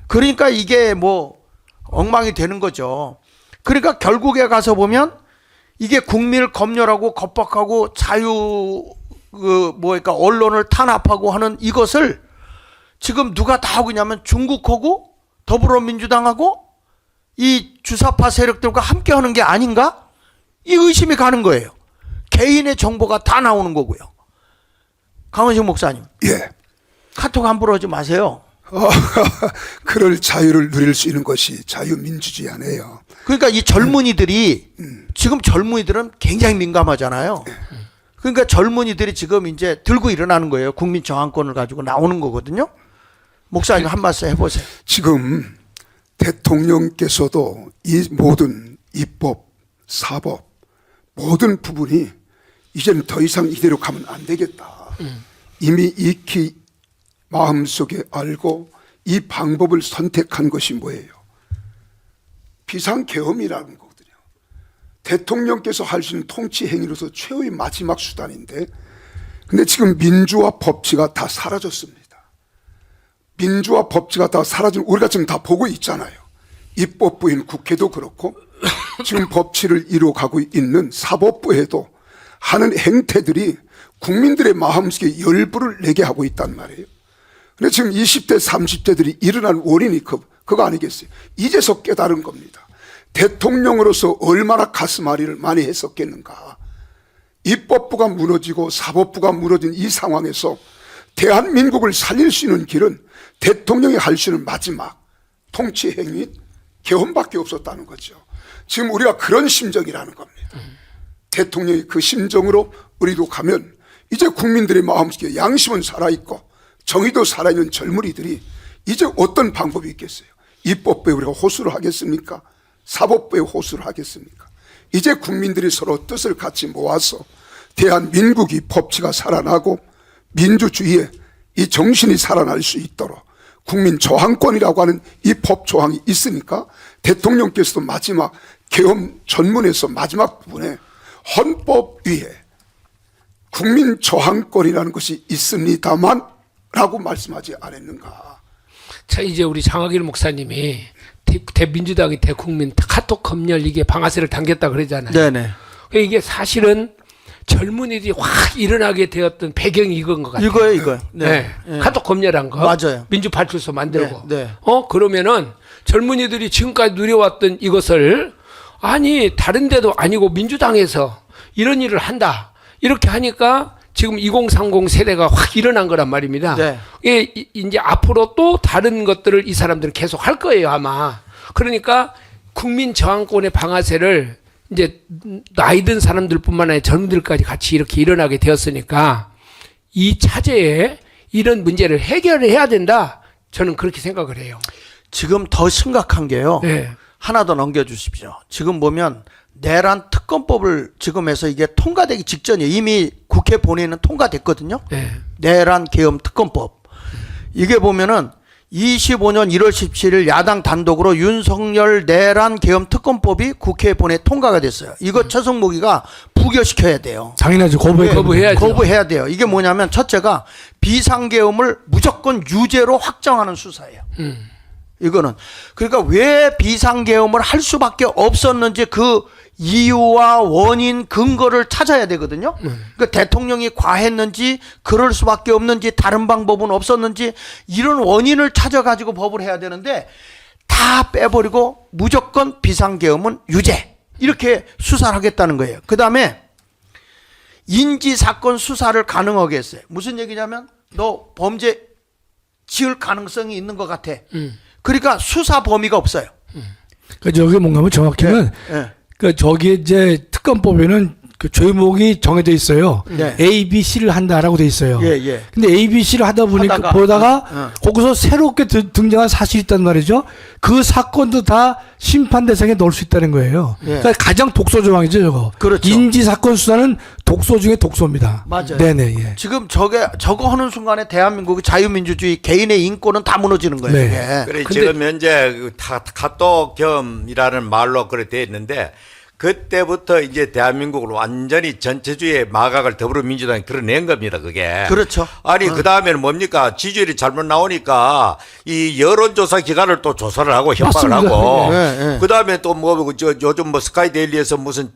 그러니까 이게 뭐 엉망이 되는 거죠. 그러니까 결국에 가서 보면 이게 국민을 검열하고 겁박하고 그러니까 언론을 탄압하고 하는 이것을 지금 누가 다 하고 있냐면 중국하고 더불어민주당하고 이 주사파 세력들과 함께 하는 게 아닌가? 이 의심이 가는 거예요. 개인의 정보가 다 나오는 거고요. 강원식 목사님. 예. 카톡 함부로 하지 마세요. 그럴 자유를 누릴 수 있는 것이 자유민주주의 아니에요. 그러니까 이 젊은이들이 지금 젊은이들은 굉장히 민감하잖아요. 그러니까 젊은이들이 지금 이제 들고 일어나는 거예요. 국민 저항권을 가지고 나오는 거거든요. 목사님 한 말씀 해보세요. 지금 대통령께서도 이 모든 입법, 사법 모든 부분이 이제는 더 이상 이대로 가면 안 되겠다. 이미 익히 마음속에 알고 이 방법을 선택한 것이 뭐예요? 비상계엄이라는 거거든요. 대통령께서 할 수 있는 통치 행위로서 최후의 마지막 수단인데, 근데 지금 민주화 법치가 다 사라졌습니다. 민주화 법치가 다 사라진, 우리가 지금 다 보고 있잖아요. 입법부인 국회도 그렇고 지금 법치를 이루어가고 있는 사법부에도 하는 행태들이 국민들의 마음속에 열불을 내게 하고 있단 말이에요. 근데 지금 20대 30대들이 일어난 원인이 그거 아니겠어요? 이제서 깨달은 겁니다. 대통령으로서 얼마나 가슴앓이를 많이 했었겠는가. 입법부가 무너지고 사법부가 무너진 이 상황에서 대한민국을 살릴 수 있는 길은 대통령이 할 수 있는 마지막 통치 행위 개헌밖에 없었다는 거죠. 지금 우리가 그런 심정이라는 겁니다. 대통령이 그 심정으로 우리도 가면 이제 국민들의 마음속에 양심은 살아있고 정의도 살아있는 젊은이들이 이제 어떤 방법이 있겠어요? 입법부에 우리가 호소를 하겠습니까? 사법부에 호소를 하겠습니까? 이제 국민들이 서로 뜻을 같이 모아서 대한민국이 법치가 살아나고 민주주의의 이 정신이 살아날 수 있도록 국민 저항권이라고 하는 이 법 조항이 있으니까 대통령께서도 마지막 계엄 전문에서 마지막 부분에 헌법 위에 국민 저항권이라는 것이 있습니다만 라고 말씀하지 않았는가. 자, 이제 우리 장학일 목사님이 대민주당이 대국민 카톡 검열 이게 방아쇠를 당겼다 그러잖아요. 네네. 이게 사실은 젊은이들이 확 일어나게 되었던 배경이 이건 것 같아요. 이거예요. 네. 카톡 검열한 거. 맞아요. 민주파출소 만들고. 네, 네. 그러면은 젊은이들이 지금까지 누려왔던 이것을 아니 다른 데도 아니고 민주당에서 이런 일을 한다. 이렇게 하니까 지금 2030 세대가 확 일어난 거란 말입니다. 네. 예, 이제 앞으로 또 다른 것들을 이 사람들은 계속 할 거예요, 아마. 그러니까 국민 저항권의 방아쇠를 이제 나이 든 사람들뿐만 아니라 젊은들까지 같이 이렇게 일어나게 되었으니까 이 차제에 이런 문제를 해결해야 된다. 저는 그렇게 생각을 해요. 지금 더 심각한 게요. 네. 하나 더 넘겨주십시오. 지금 보면 내란 특검법을 지금 해서 이게 통과되기 직전이에요. 이미 국회 본회의는 통과됐거든요. 네. 내란 계엄 특검법. 이게 보면은 25년 1월 17일 야당 단독으로 윤석열 내란 계엄 특검법이 국회 본회의 통과가 됐어요. 이거 최성목이가 부결시켜야 돼요. 당연하죠. 거부해야죠. 거부해야 돼요. 이게 뭐냐면 첫째가 비상계엄을 무조건 유죄로 확정하는 수사예요. 이거는 그러니까 왜 비상계엄을 할 수밖에 없었는지 그 이유와 원인 근거를 찾아야 되거든요. 그러니까 대통령이 과했는지 그럴 수밖에 없는지 다른 방법은 없었는지 이런 원인을 찾아가지고 법을 해야 되는데 다 빼버리고 무조건 비상계엄은 유죄 이렇게 수사를 하겠다는 거예요. 그 다음에 인지사건 수사를 가능하게 했어요. 무슨 얘기냐면 너 범죄 지을 가능성이 있는 것 같아. 그러니까 수사 범위가 없어요. 그 저게 뭔가 하면 정확히는 네. 그 저기 이제 특검법에는 그 죄목이 정해져 있어요. 네. A, B, C를 한다라고 돼 있어요. 예, 예. 근데 A, B, C를 하다 보니까 보다가 거기서 새롭게 등장한 사실이 있단 말이죠. 그 사건도 다 심판 대상에 넣을 수 있다는 거예요. 예. 그러니까 가장 독소 조항이죠, 저거. 그렇죠. 인지 사건 수사는 독소 중에 독소입니다. 맞아요. 네네. 예. 지금 저거 하는 순간에 대한민국의 자유민주주의 개인의 인권은 다 무너지는 거예요. 네. 그게. 그래 근데- 지금 현재 그 카톡 겸이라는 말로 그렇게 돼 있는데 그때부터 이제 대한민국을 완전히 전체주의 마각을 더불어민주당이 그려낸 겁니다. 그게. 그렇죠. 아니 그 다음에는 뭡니까 지지율이 잘못 나오니까 이 여론조사 기관을 또 조사를 하고 협박을 맞습니다. 하고 네, 네. 그 다음에 또 뭐 요즘 뭐 스카이데일리에서 무슨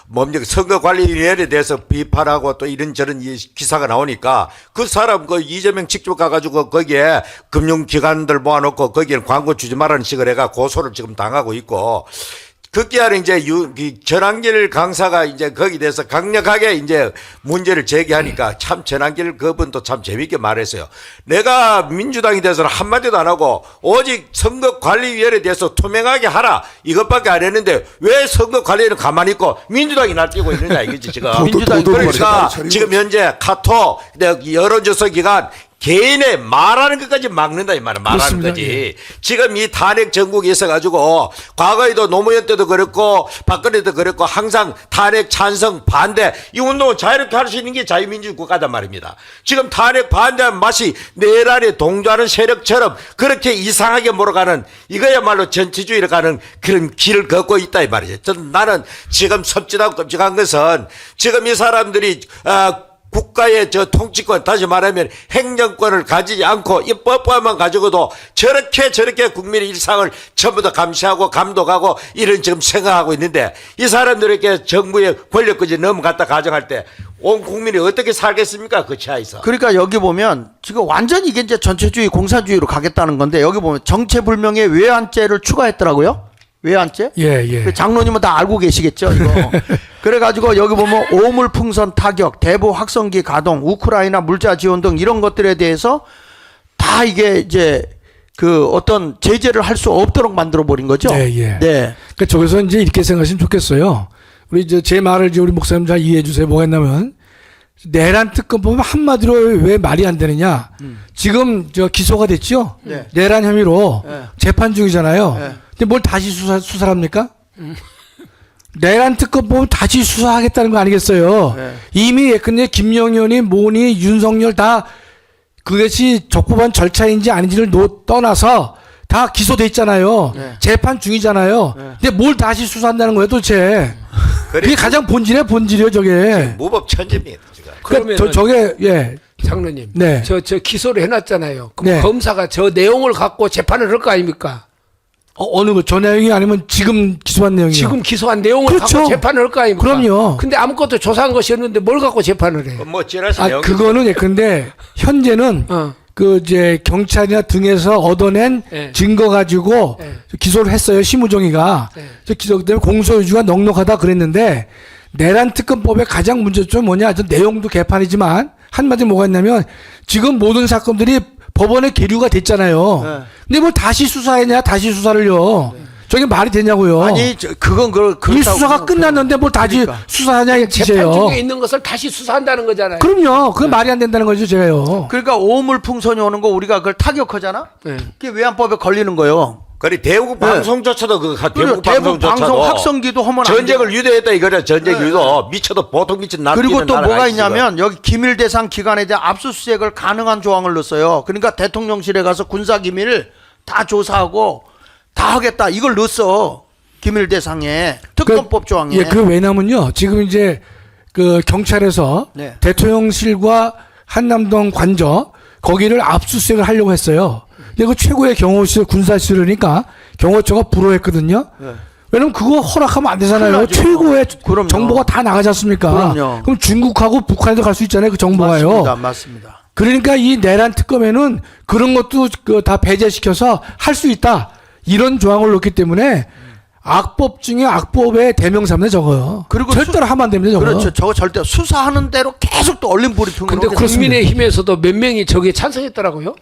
뭡니까 선거관리위원회에 대해서 비판하고 또 이런저런 기사가 나오니까 그 사람 그 이재명 직접 가가지고 거기에 금융기관들 모아놓고 거기에 광고 주지 말라는 식으로 해가 고소를 지금 당하고 있고. 급기야는 이제 전한길 강사가 이제 거기에 대해서 강력하게 이제 문제를 제기하니까 참 전한길 그분도 참 재밌게 말했어요. 내가 민주당이 돼서는 한마디도 안 하고 오직 선거관리위원회에 대해서 투명하게 하라 이것밖에 안 했는데 왜 선거관리위원회는 가만히 있고 민주당이 날뛰고 있느냐 이거지 지금. 민주당이 그러니까 지금 현재 카톡 여론조사 기관 개인의 말하는 것까지 막는다 이 말은 말하는 그렇습니다. 거지. 예. 지금 이 탄핵 전국에 있어가지고 과거에도 노무현 때도 그랬고 박근혜도 그랬고 항상 탄핵 찬성 반대 이 운동은 자유롭게 할 수 있는 게 자유민주 국가단 말입니다. 지금 탄핵 반대한 맛이 내란에 동조하는 세력처럼 그렇게 이상하게 몰아가는 이거야말로 전체주의를 가는 그런 길을 걷고 있다 이 말이죠. 저는 나는 지금 섭진하고 끔찍한 것은 지금 이 사람들이 국가의 저 통치권 다시 말하면 행정권을 가지지 않고 이 법과만 가지고도 저렇게 국민의 일상을 전부 다 감시하고 감독하고 이런 지금 생각하고 있는데 이 사람들에게 정부의 권력까지 넘어갔다 가정할 때 온 국민이 어떻게 살겠습니까? 그 차에서. 그러니까 여기 보면 지금 완전히 이게 이제 전체주의 공산주의로 가겠다는 건데 여기 보면 정체불명의 외환죄를 추가했더라고요. 외환죄? 예, 예. 그 장로님은 다 알고 계시겠죠, 이거. 그래가지고 여기 보면 오물풍선 타격, 대북 확성기 가동, 우크라이나 물자 지원 등 이런 것들에 대해서 다 이게 이제 그 어떤 제재를 할 수 없도록 만들어 버린 거죠. 네, 예. 네. 그러니까 저기서 이제 이렇게 생각하시면 좋겠어요. 우리 제 말을 이제 우리 목사님 잘 이해해 주세요. 뭐가 있냐면 내란 특검 보면 한마디로 왜 말이 안 되느냐. 지금 기소가 됐죠. 네. 내란 혐의로 네. 재판 중이잖아요. 네. 근데 뭘 다시 수사를 합니까? 내란 특검 보면 다시 수사하겠다는 거 아니겠어요. 네. 이미 예컨대 김영현이 뭐니 윤석열 다 그것이 적법한 절차인지 아닌지를 떠나서 다 기소돼 있잖아요. 네. 재판 중이잖아요. 네. 근데 뭘 다시 수사한다는 거예요, 도대체? 그게 가장 본질이에요, 저게. 무법천지입니다. 지금. 그러니까 그러면은 저게 예. 장로님, 네. 저 기소를 해놨잖아요. 그럼 네. 검사가 저 내용을 갖고 재판을 할 거 아닙니까? 어느 거 저 내용이 아니면 지금 기소한 내용이요. 지금 기소한 내용을 그렇죠. 갖고 재판을 할 거 아닙니까? 그럼요. 근데 아무것도 조사한 것이 없는데 뭘 갖고 재판을 해? 뭐 찌라시 아, 내용. 그거는 예컨대 현재는 어. 그 이제 경찰이나 등에서 얻어낸 네. 증거 가지고 네. 기소를 했어요. 심우정이가. 네. 저 기소 때문에 공소유지가 넉넉하다 그랬는데 내란 특검법의 가장 문제점은 뭐냐? 저 내용도 개판이지만 한마디로 뭐가 있냐면 지금 모든 사건들이 법원에 계류가 됐잖아요. 네. 근데 뭘 다시 수사했냐? 다시 수사를요. 저게 말이 되냐고요. 아니, 그건 이 수사가 끝났는데 뭘 다시 그러니까. 수사하냐 재판 이짓이에요. 중에 있는 것을 다시 수사한다는 거잖아요. 그럼요. 그건 말이 안 된다는 거죠, 제가요. 그러니까 오물풍선이 오는 거 우리가 그걸 타격하잖아? 네. 그게 외환법에 걸리는 거예요. 그리 대국 방송조차도 그 그리고 대국 대북 방송 방송조차도 확성기도 하면 안 전쟁을 돼요. 유도했다 이거래. 전쟁 유도 미쳐도 보통 미친 날 그리고 또 뭐가 있냐면 여기 기밀 대상 기관에 대한 압수수색을 가능한 조항을 넣었어요. 그러니까 대통령실에 가서 군사 기밀을 다 조사하고 다 하겠다 이걸 넣었어. 기밀 대상에 특검법 조항에. 예, 그 왜냐면요. 지금 이제 그 경찰에서 네. 대통령실과 한남동 관저 거기를 압수수색을 하려고 했어요. 근데 그 최고의 경호실 군사실이니까 경호처가 불허했거든요. 네. 왜냐면 그거 허락하면 안 되잖아요. 큰일 나죠. 최고의 그럼요. 정보가 다 나가지 않습니까? 그럼요. 그럼 중국하고 북한에도 갈 수 있잖아요. 그 정보가요. 맞습니다. 맞습니다. 그러니까 이 내란 특검에는 그런 것도 다 배제시켜서 할 수 있다. 이런 조항을 넣기 때문에 악법 중에 악법의 대명사입니다, 저거요. 그리고 절대로 하면 안 됩니다, 저거. 그렇죠. 저거 절대 수사하는 대로 계속 또 얼린 브리핑으로. 근데 계속 국민의힘에서도 몇 명이 저게 찬성했더라고요.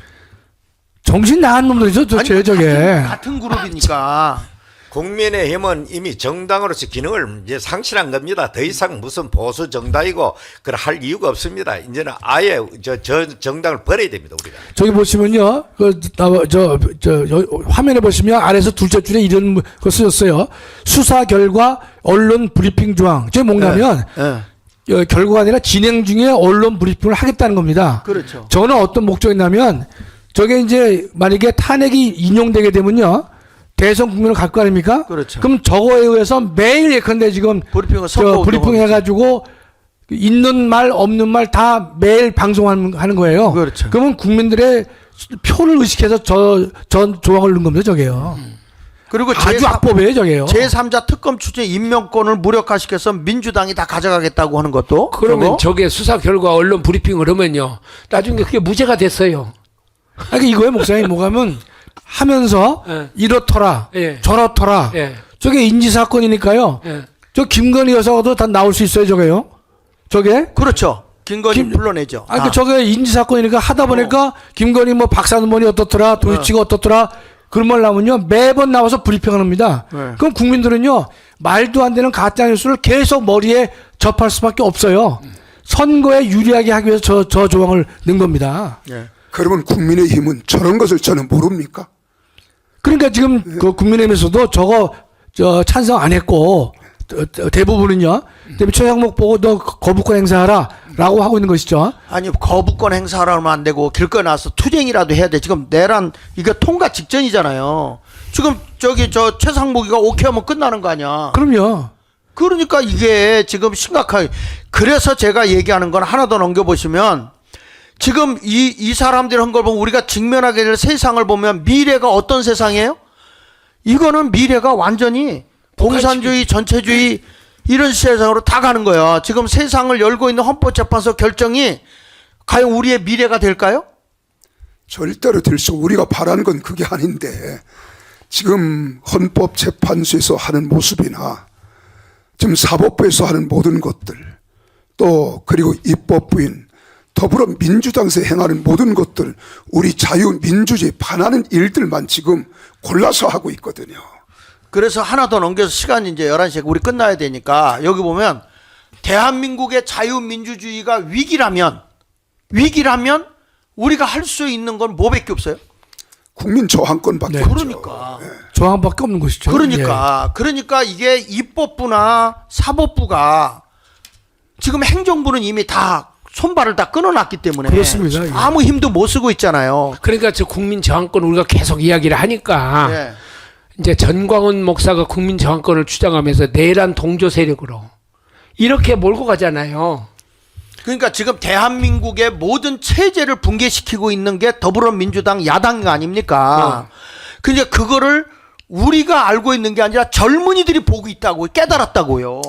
정신 나간 놈들이죠, 저게. 같은 그룹이니까. 국민의힘은 이미 정당으로서 기능을 이제 상실한 겁니다. 더 이상 무슨 보수 정당이고 그걸 할 이유가 없습니다. 이제는 아예 저 정당을 버려야 됩니다. 우리가. 저기 보시면요, 화면에 보시면 아래에서 둘째 줄에 이런 거 쓰였어요. 수사 결과 언론 브리핑 조항. 저게 뭔가면 결과가 아니라 진행 중에 언론 브리핑을 하겠다는 겁니다. 그렇죠. 저는 어떤 목적이냐면 저게 이제 만약에 탄핵이 인용되게 되면요. 대선 국민을 갈 거 아닙니까? 그렇죠. 그럼 저거에 의해서 매일 예컨대 지금 브리핑을 선거 브리핑 해가지고 있는 말 없는 말 다 매일 방송하는 거예요. 그렇죠. 그러면 국민들의 표를 의식해서 전 조항을 넣은 겁니다. 저게요. 그리고 아주 악법이에요. 저게요. 제3자 특검 추진 임명권을 무력화시켜서 민주당이 다 가져가겠다고 하는 것도 그러면 저거? 저게 수사 결과 언론 브리핑을 하면요. 나중에 그게 무죄가 됐어요. 아니 이거에 목사님 뭐가면 하면서 예. 이렇더라 예. 저렇더라 예. 저게 인지사건이니까요. 예. 저 김건희 여사도 다 나올 수 있어요. 저게요. 저게 그렇죠. 김건희 불러내죠. 아니 그 저게 인지사건이니까 하다 보니까 김건희 뭐 박사논문이 어떻더라 도이치가 어떻더라 그런 말 나오면요 매번 나와서 브리핑을 합니다. 네. 그럼 국민들은요 말도 안 되는 가짜뉴스를 계속 머리에 접할 수밖에 없어요. 선거에 유리하게 하기 위해서 저 조항을 넣은 겁니다. 그러면 국민의힘은 저런 것을 저는 모릅니까? 그러니까 지금 그 국민의힘에서도 저거 찬성 안 했고 대부분은요. 그다음에 최상목 보고 너 거부권 행사하라라고 하고 있는 것이죠. 아니 거부권 행사하면 안 되고 길거리 나와서 투쟁이라도 해야 돼. 지금 내란 이거 통과 직전이잖아요. 지금 저기 저 최상목이가 오케이 하면 끝나는 거 아니야. 그럼요. 그러니까 이게 지금 심각하게 그래서 제가 얘기하는 건 하나 더 넘겨보시면 지금 이 사람들이 한 걸 보면 우리가 직면하게 될 세상을 보면 미래가 어떤 세상이에요? 이거는 미래가 완전히 공산주의, 전체주의 이런 세상으로 다 가는 거야. 지금 세상을 열고 있는 헌법재판소 결정이 과연 우리의 미래가 될까요? 절대로 될 수 우리가 바라는 건 그게 아닌데 지금 헌법재판소에서 하는 모습이나 지금 사법부에서 하는 모든 것들 또 그리고 입법부인 더불어민주당에서 행하는 모든 것들 우리 자유민주주의 반하는 일들만 지금 골라서 하고 있거든요. 그래서 하나 더 넘겨서 시간이 이제 11시에 우리 끝나야 되니까 여기 보면 대한민국의 자유민주주의가 위기라면 우리가 할 수 있는 건 뭐밖에 없어요? 국민 저항권밖에 네. 없죠. 그러니까. 조항밖에 없는 것이죠. 그러니까 이게 입법부나 사법부가 지금 행정부는 이미 다 손발을 다 끊어놨기 때문에 그렇습니다. 예. 아무 힘도 못 쓰고 있잖아요. 그러니까 저 국민 저항권 우리가 계속 이야기를 하니까 예. 이제 전광훈 목사가 국민 저항권을 주장하면서 내란 동조 세력으로 이렇게 몰고 가잖아요. 그러니까 지금 대한민국의 모든 체제를 붕괴시키고 있는 게 더불어민주당 야당 아닙니까? 그러니까 그거를 우리가 알고 있는 게 아니라 젊은이들이 보고 있다고 깨달았다고요.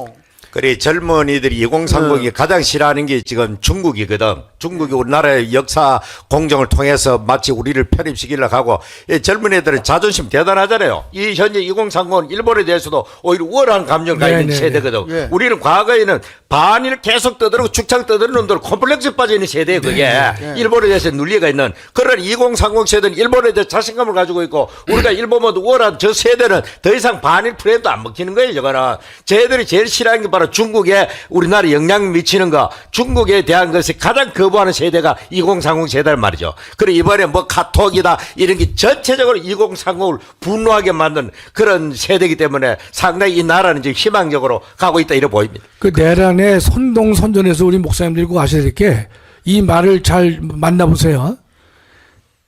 그래 젊은이들이 2030이 가장 싫어하는 게 지금 중국이거든. 중국이 우리나라의 역사 공정을 통해서 마치 우리를 편입시키려고 하고 이 젊은이들은 자존심 대단하잖아요. 이 현재 2030은 일본에 대해서도 오히려 우월한 감정을 가지는 네네. 세대거든. 예. 우리는 과거에는 반일 계속 떠들고 축창 떠드는 놈들 콤플렉스 빠져 있는 세대예요. 그게 일본에 대해서 논리가 있는 그런 2030 세대는 일본에 대해 자신감을 가지고 있고 우리가 일본보다 우월한 저 세대는 더 이상 반일 프레임도 안 먹히는 거예요. 저거는 쟤들이 제일 싫어하는 게 바로 중국에 우리나라에 영향 미치는 거, 중국에 대한 것을 가장 거부하는 세대가 2030 세대란 말이죠. 그리고 이번에 뭐 카톡이다 이런 게 전체적으로 2030을 분노하게 만든 그런 세대이기 때문에 상당히 이 나라는 지금 희망적으로 가고 있다 이렇게 보입니다. 그 내란의 선동선전에서 우리 목사님들이 꼭 아셔야 될 게 이 말을 잘 만나보세요.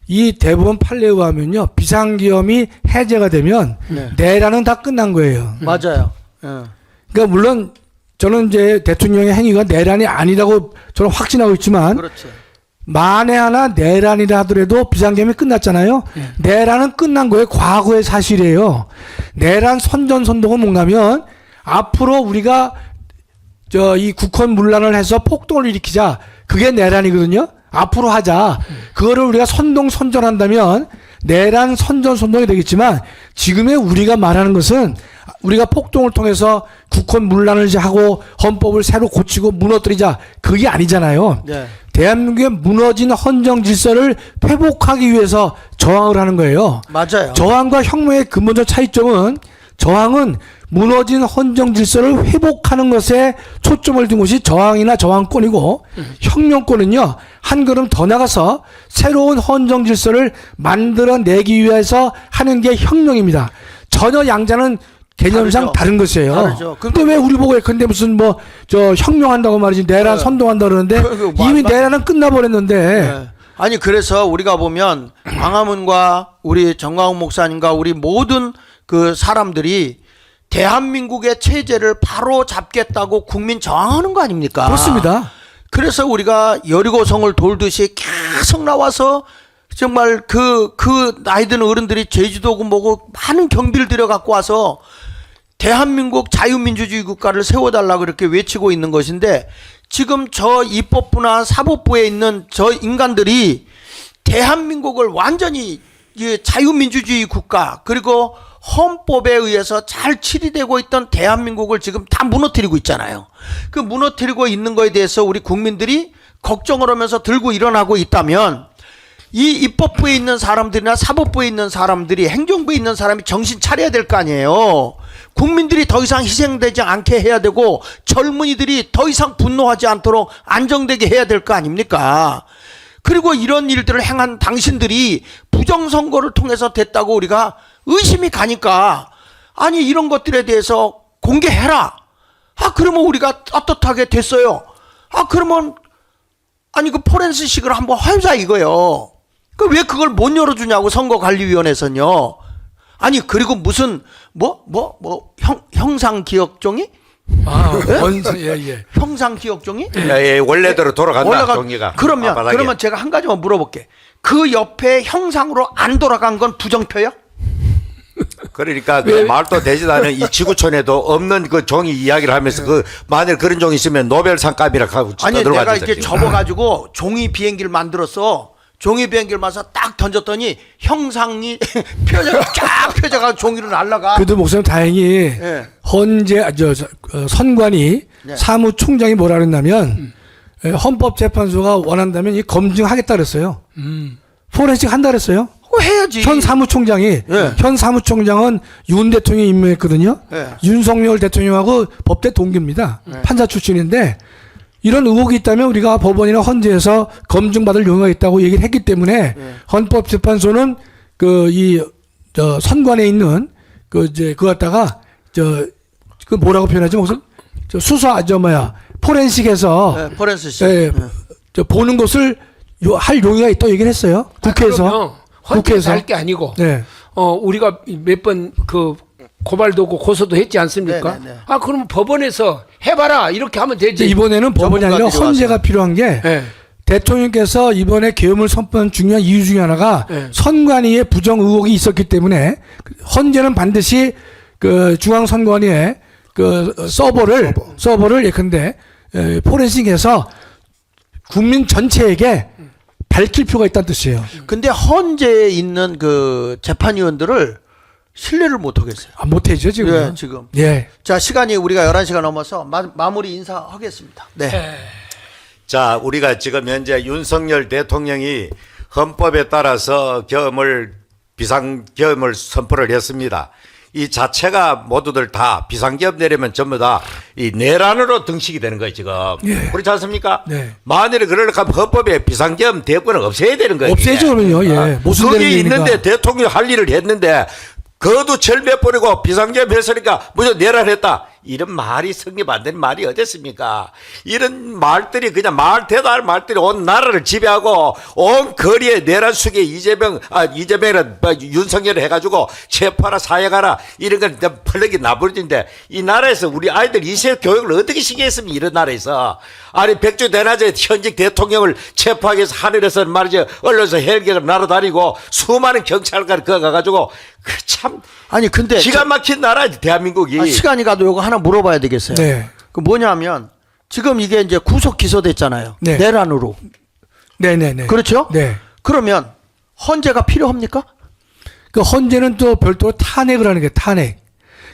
이 대법원 판례에 의하면요 비상계엄이 해제가 되면 내란은 다 끝난 거예요. 맞아요. 예. 그러니까 물론 저는 이제 대통령의 행위가 내란이 아니라고 저는 확신하고 있지만 그렇지. 만에 하나 내란이라 하더라도 비상계엄이 끝났잖아요. 내란은 끝난 거예요. 과거의 사실이에요. 내란 선전선동은 뭔가면 앞으로 우리가 이 국헌 문란을 해서 폭동을 일으키자. 그게 내란이거든요. 앞으로 하자. 그거를 우리가 선동선전한다면 내란 선전선동이 되겠지만 지금의 우리가 말하는 것은 우리가 폭동을 통해서 국헌 문란을 하고 헌법을 새로 고치고 무너뜨리자. 그게 아니잖아요. 네. 대한민국의 무너진 헌정 질서를 회복하기 위해서 저항을 하는 거예요. 맞아요. 저항과 혁명의 근본적 차이점은 저항은 무너진 헌정 질서를 회복하는 것에 초점을 둔 것이 저항이나 저항권이고 혁명권은요 한 걸음 더 나가서 새로운 헌정 질서를 만들어내기 위해서 하는 게 혁명입니다. 전혀 양자는 개념상 다르죠. 다른 것이에요. 다르죠. 근데 왜 우리 보고 근데 무슨 뭐 저 혁명한다고 말이지 내란 선동한다 그러는데 이미 내란은 끝나버렸는데 네. 아니 그래서 우리가 보면 광화문과 우리 정광훈 목사님과 우리 모든 그 사람들이 대한민국의 체제를 바로 잡겠다고 국민 저항하는 거 아닙니까? 그렇습니다. 그래서 우리가 여리고성을 돌듯이 계속 나와서 정말 그 나이 든 어른들이 제주도고 뭐고 많은 경비를 들여 갖고 와서 대한민국 자유민주주의 국가를 세워달라고 그렇게 외치고 있는 것인데 지금 저 입법부나 사법부에 있는 저 인간들이 대한민국을 완전히 자유민주주의 국가 그리고 헌법에 의해서 잘 치리되고 있던 대한민국을 지금 다 무너뜨리고 있잖아요. 그 무너뜨리고 있는 거에 대해서 우리 국민들이 걱정을 하면서 들고 일어나고 있다면 이 입법부에 있는 사람들이나 사법부에 있는 사람들이 행정부에 있는 사람이 정신 차려야 될 거 아니에요. 국민들이 더 이상 희생되지 않게 해야 되고 젊은이들이 더 이상 분노하지 않도록 안정되게 해야 될 거 아닙니까? 그리고 이런 일들을 행한 당신들이 부정선거를 통해서 됐다고 우리가 의심이 가니까 아니 이런 것들에 대해서 공개해라. 아 그러면 우리가 떳떳하게 됐어요. 아 그러면 아니 그 포렌식을 한번 하자 이거요. 그 왜 그걸 못 열어주냐고 선거관리위원회에서는요. 아니 그리고 무슨 형상기억종이? 예. 형상기억종이? 예, 원래대로 돌아간다. 종이가. 그러면 제가 한 가지만 물어볼게. 그 옆에 형상으로 안 돌아간 건 부정표야? 그러니까 그 말도 되지도 않은 이 지구촌에도 없는 그 종이 이야기를 하면서 그 만일 그런 종이 있으면 노벨상감이라고 하고 아니 들어가야 내가 되잖아요, 이제 지금. 접어가지고 종이 비행기를 만들었어. 종이 비행기를 만서 딱 던졌더니 형상이 쫙 펴져가 종이로 날아가. 그래도 목사님 다행히 예. 헌재 선관위 네. 사무총장이 뭐라 그랬냐면 헌법재판소가 원한다면 이 검증하겠다 그랬어요. 포렌식 한다 그랬어요. 그거 해야지. 현 사무총장이 예. 현 사무총장은 윤 대통령이 임명했거든요. 예. 윤석열 대통령하고 법대 동기입니다. 판사 출신인데 이런 의혹이 있다면 우리가 법원이나 헌재에서 검증받을 용의가 있다고 얘기를 했기 때문에 헌법재판소는 선관에 있는 그거 갖다가 그 뭐라고 표현하지 무슨 포렌식에서 네, 포렌식. 보는 것을 할 용의가 있다고 얘기를 했어요. 국회에서. 헌재에서 할 게 아니고 네. 우리가 몇 번 그 고발도 하고 고소도 했지 않습니까? 네네네. 아 그러면 법원에서 해봐라 이렇게 하면 되지. 이번에는 법원이 아니라 전문가들이 헌재가 와서. 필요한 게 예. 대통령께서 이번에 계엄을 선포한 중요한 이유 중에 하나가 네. 선관위의 부정 의혹이 있었기 때문에 헌재는 반드시 그 중앙선관위의 그 서버를 예컨대 포렌식해서 국민 전체에게 밝힐 필요가 있다는 뜻이에요. 근데 헌재에 있는 그 재판위원들을 신뢰를 못 하겠어요. 못해죠 지금. 예, 지금. 예. 자, 시간이 우리가 11시가 넘어서 마무리 인사하겠습니다. 네. 자, 우리가 지금 현재 윤석열 대통령이 헌법에 따라서 비상계엄을 선포를 했습니다. 이 자체가 모두들 다 비상계엄 내리면 전부 다 이 내란으로 등식이 되는 거예요, 지금. 예. 그렇지 않습니까? 네. 만일에 그러려고 하면 헌법에 비상계엄 대권을 없애야 되는 거예요. 없애죠, 그러면요. 예. 모순되는 거기 일이니까. 있는데 대통령이 할 일을 했는데 그것도 절滅버리고 비상계엄 했으니까 무조건 내란했다. 이런 말이 성립 안 되는 말이 어딨습니까? 이런 말들이 그냥 말 대단한 말들이 온 나라를 지배하고 온 거리에 내란 속에 이재명이라 윤석열을 해가지고 체포하라 사형하라 이런 건 펄럭이 나버리는데 이 나라에서 우리 아이들 이세 교육을 어떻게 시키겠습니까? 이런 나라에서. 아니 백주 대낮에 현직 대통령을 체포하기 위해서 하늘에서 말이죠. 언론에서 헬기를 날아다니고 수많은 경찰관을 가가지고 참 아니 근데 기가 막힌 나라 대한민국이. 시간이 가도 요거 하나 물어봐야 되겠어요. 네. 그 뭐냐면 지금 이게 이제 구속 기소됐잖아요. 네. 내란으로. 네네네. 그렇죠? 네. 그러면 헌재가 필요합니까? 그 헌재는 또 별도로 탄핵을 하는 게 탄핵.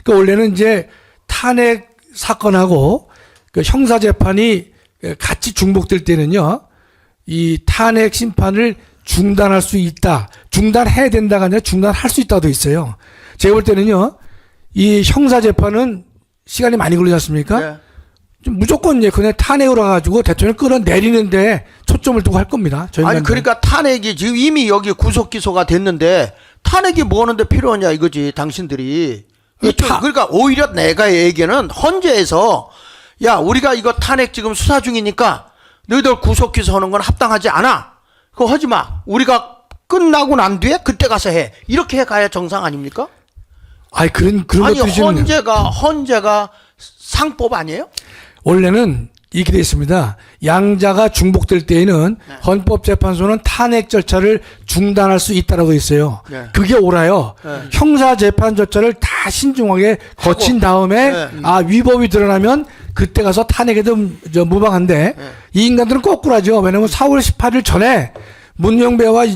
그 원래는 이제 탄핵 사건하고 그 형사 재판이 같이 중복될 때는요, 이 탄핵 심판을 중단할 수 있다. 중단해야 된다가 아니라 중단할 수 있다도 있어요. 제가 볼 때는요, 이 형사 재판은 시간이 많이 걸리지 않습니까? 네. 좀 무조건 이제 그냥 탄핵으로 가지고 대통령 끌어내리는데 초점을 두고 할 겁니다. 저희 아니 그러니까 탄핵이 지금 이미 여기 구속 기소가 됐는데 탄핵이 뭐 하는데 필요하냐 이거지 당신들이. 그러니까 오히려 내가 얘기는 헌재에서 야 우리가 이거 탄핵 지금 수사 중이니까 너희들 구속 기소하는 건 합당하지 않아. 그거 하지 마. 우리가 끝나고 난 뒤에 그때 가서 해. 이렇게 가야 정상 아닙니까? 아니 그런 아니 것들이 좀 헌재가 상법 아니에요? 원래는 이렇게 되어 있습니다. 양자가 중복될 때에는 헌법재판소는 탄핵 절차를 중단할 수 있다라고 있어요. 네. 그게 옳아요. 네. 형사재판 절차를 다 신중하게 거친 다음에 네. 위법이 드러나면 그때 가서 탄핵에도 무방한데 이 인간들은 거꾸로 하죠. 왜냐하면 4월 18일 전에 문영배와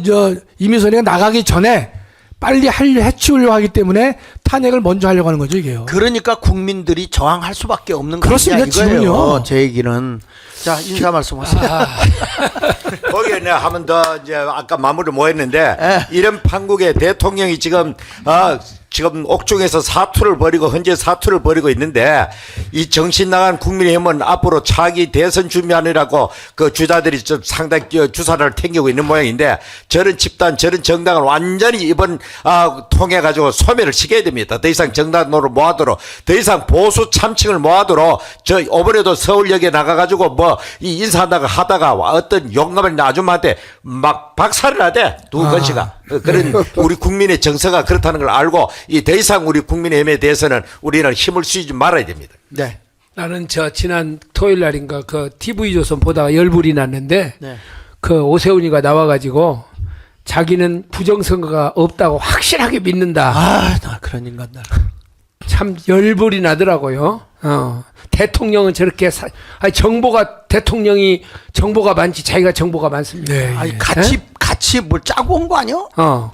이미선이가 나가기 전에 빨리 해치우려고 하기 때문에 탄핵을 먼저 하려고 하는 거죠, 이게요. 그러니까 국민들이 저항할 수밖에 없는 거냐 그렇습니다, 이거예요. 지금요. 제 얘기는 자 인사 말씀하세요. 거기에 내가 하면 더 이제 아까 마무리 뭐 했는데 예. 이런 판국의 대통령이 지금 지금 옥중에서 사투를 벌이고 현재 사투를 벌이고 있는데 이 정신 나간 국민의힘은 앞으로 차기 대선 준비하느라고 그 주자들이 좀 상당히 주사를 탱기고 있는 모양인데 저런 집단 저런 정당을 완전히 이번 통해 가지고 소멸을 시켜야 됩니다. 더 이상 정당으로 모아도록 더 이상 보수 참칭을 모아도록 저 이번에도 서울역에 나가 가지고 뭐 이 인사한다고 하다가 어떤 용감한 아줌마한테 막 박살을 하대 두 건씨가 그런 우리 국민의 정서가 그렇다는 걸 알고 이 더 이상 우리 국민의힘에 대해서는 우리는 힘을 쓰지 말아야 됩니다. 네. 나는 지난 토요일 날인가 그 TV조선 보다가 열불이 났는데 네. 그 오세훈이가 나와가지고 자기는 부정선거가 없다고 확실하게 믿는다. 나 그런 인간들. 참 열불이 나더라고요. 대통령은 저렇게 대통령이 정보가 많지 자기가 정보가 많습니다. 네. 아니 같이 뭘 짜고 온 거 아니야?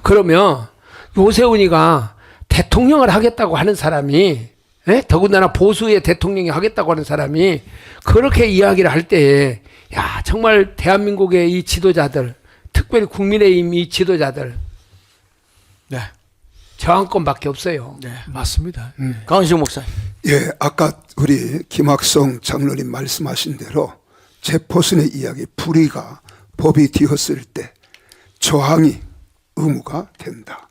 그러면 오세훈이가 대통령을 하겠다고 하는 사람이 더군다나 보수의 대통령이 하겠다고 하는 사람이 그렇게 이야기를 할 때에 야 정말 대한민국의 이 지도자들 특별히 국민의힘 이 지도자들 네. 저항권밖에 없어요. 네. 맞습니다. 강원식 목사님. 예, 아까 우리 김학성 장로님 말씀하신 대로 제포슨의 이야기 불의가 법이 되었을 때 저항이 의무가 된다.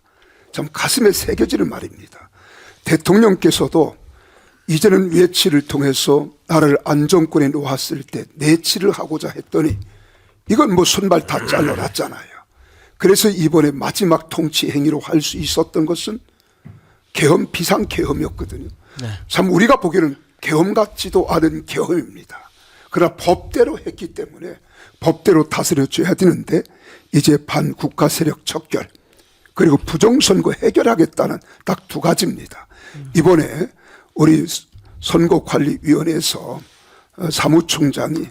참 가슴에 새겨지는 말입니다. 대통령께서도 이제는 외치를 통해서 나를 안정권에 놓았을 때 내치를 하고자 했더니 이건 뭐 손발 다 잘라놨잖아요. 그래서 이번에 마지막 통치 행위로 할 수 있었던 것은 계엄 비상계엄이었거든요. 네. 참 우리가 보기에는 계엄 같지도 않은 계엄입니다. 그러나 법대로 했기 때문에 법대로 다스려줘야 되는데 이제 반국가 세력 척결 그리고 부정선거 해결하겠다는 딱 두 가지입니다. 이번에 우리 선거관리위원회에서 사무총장이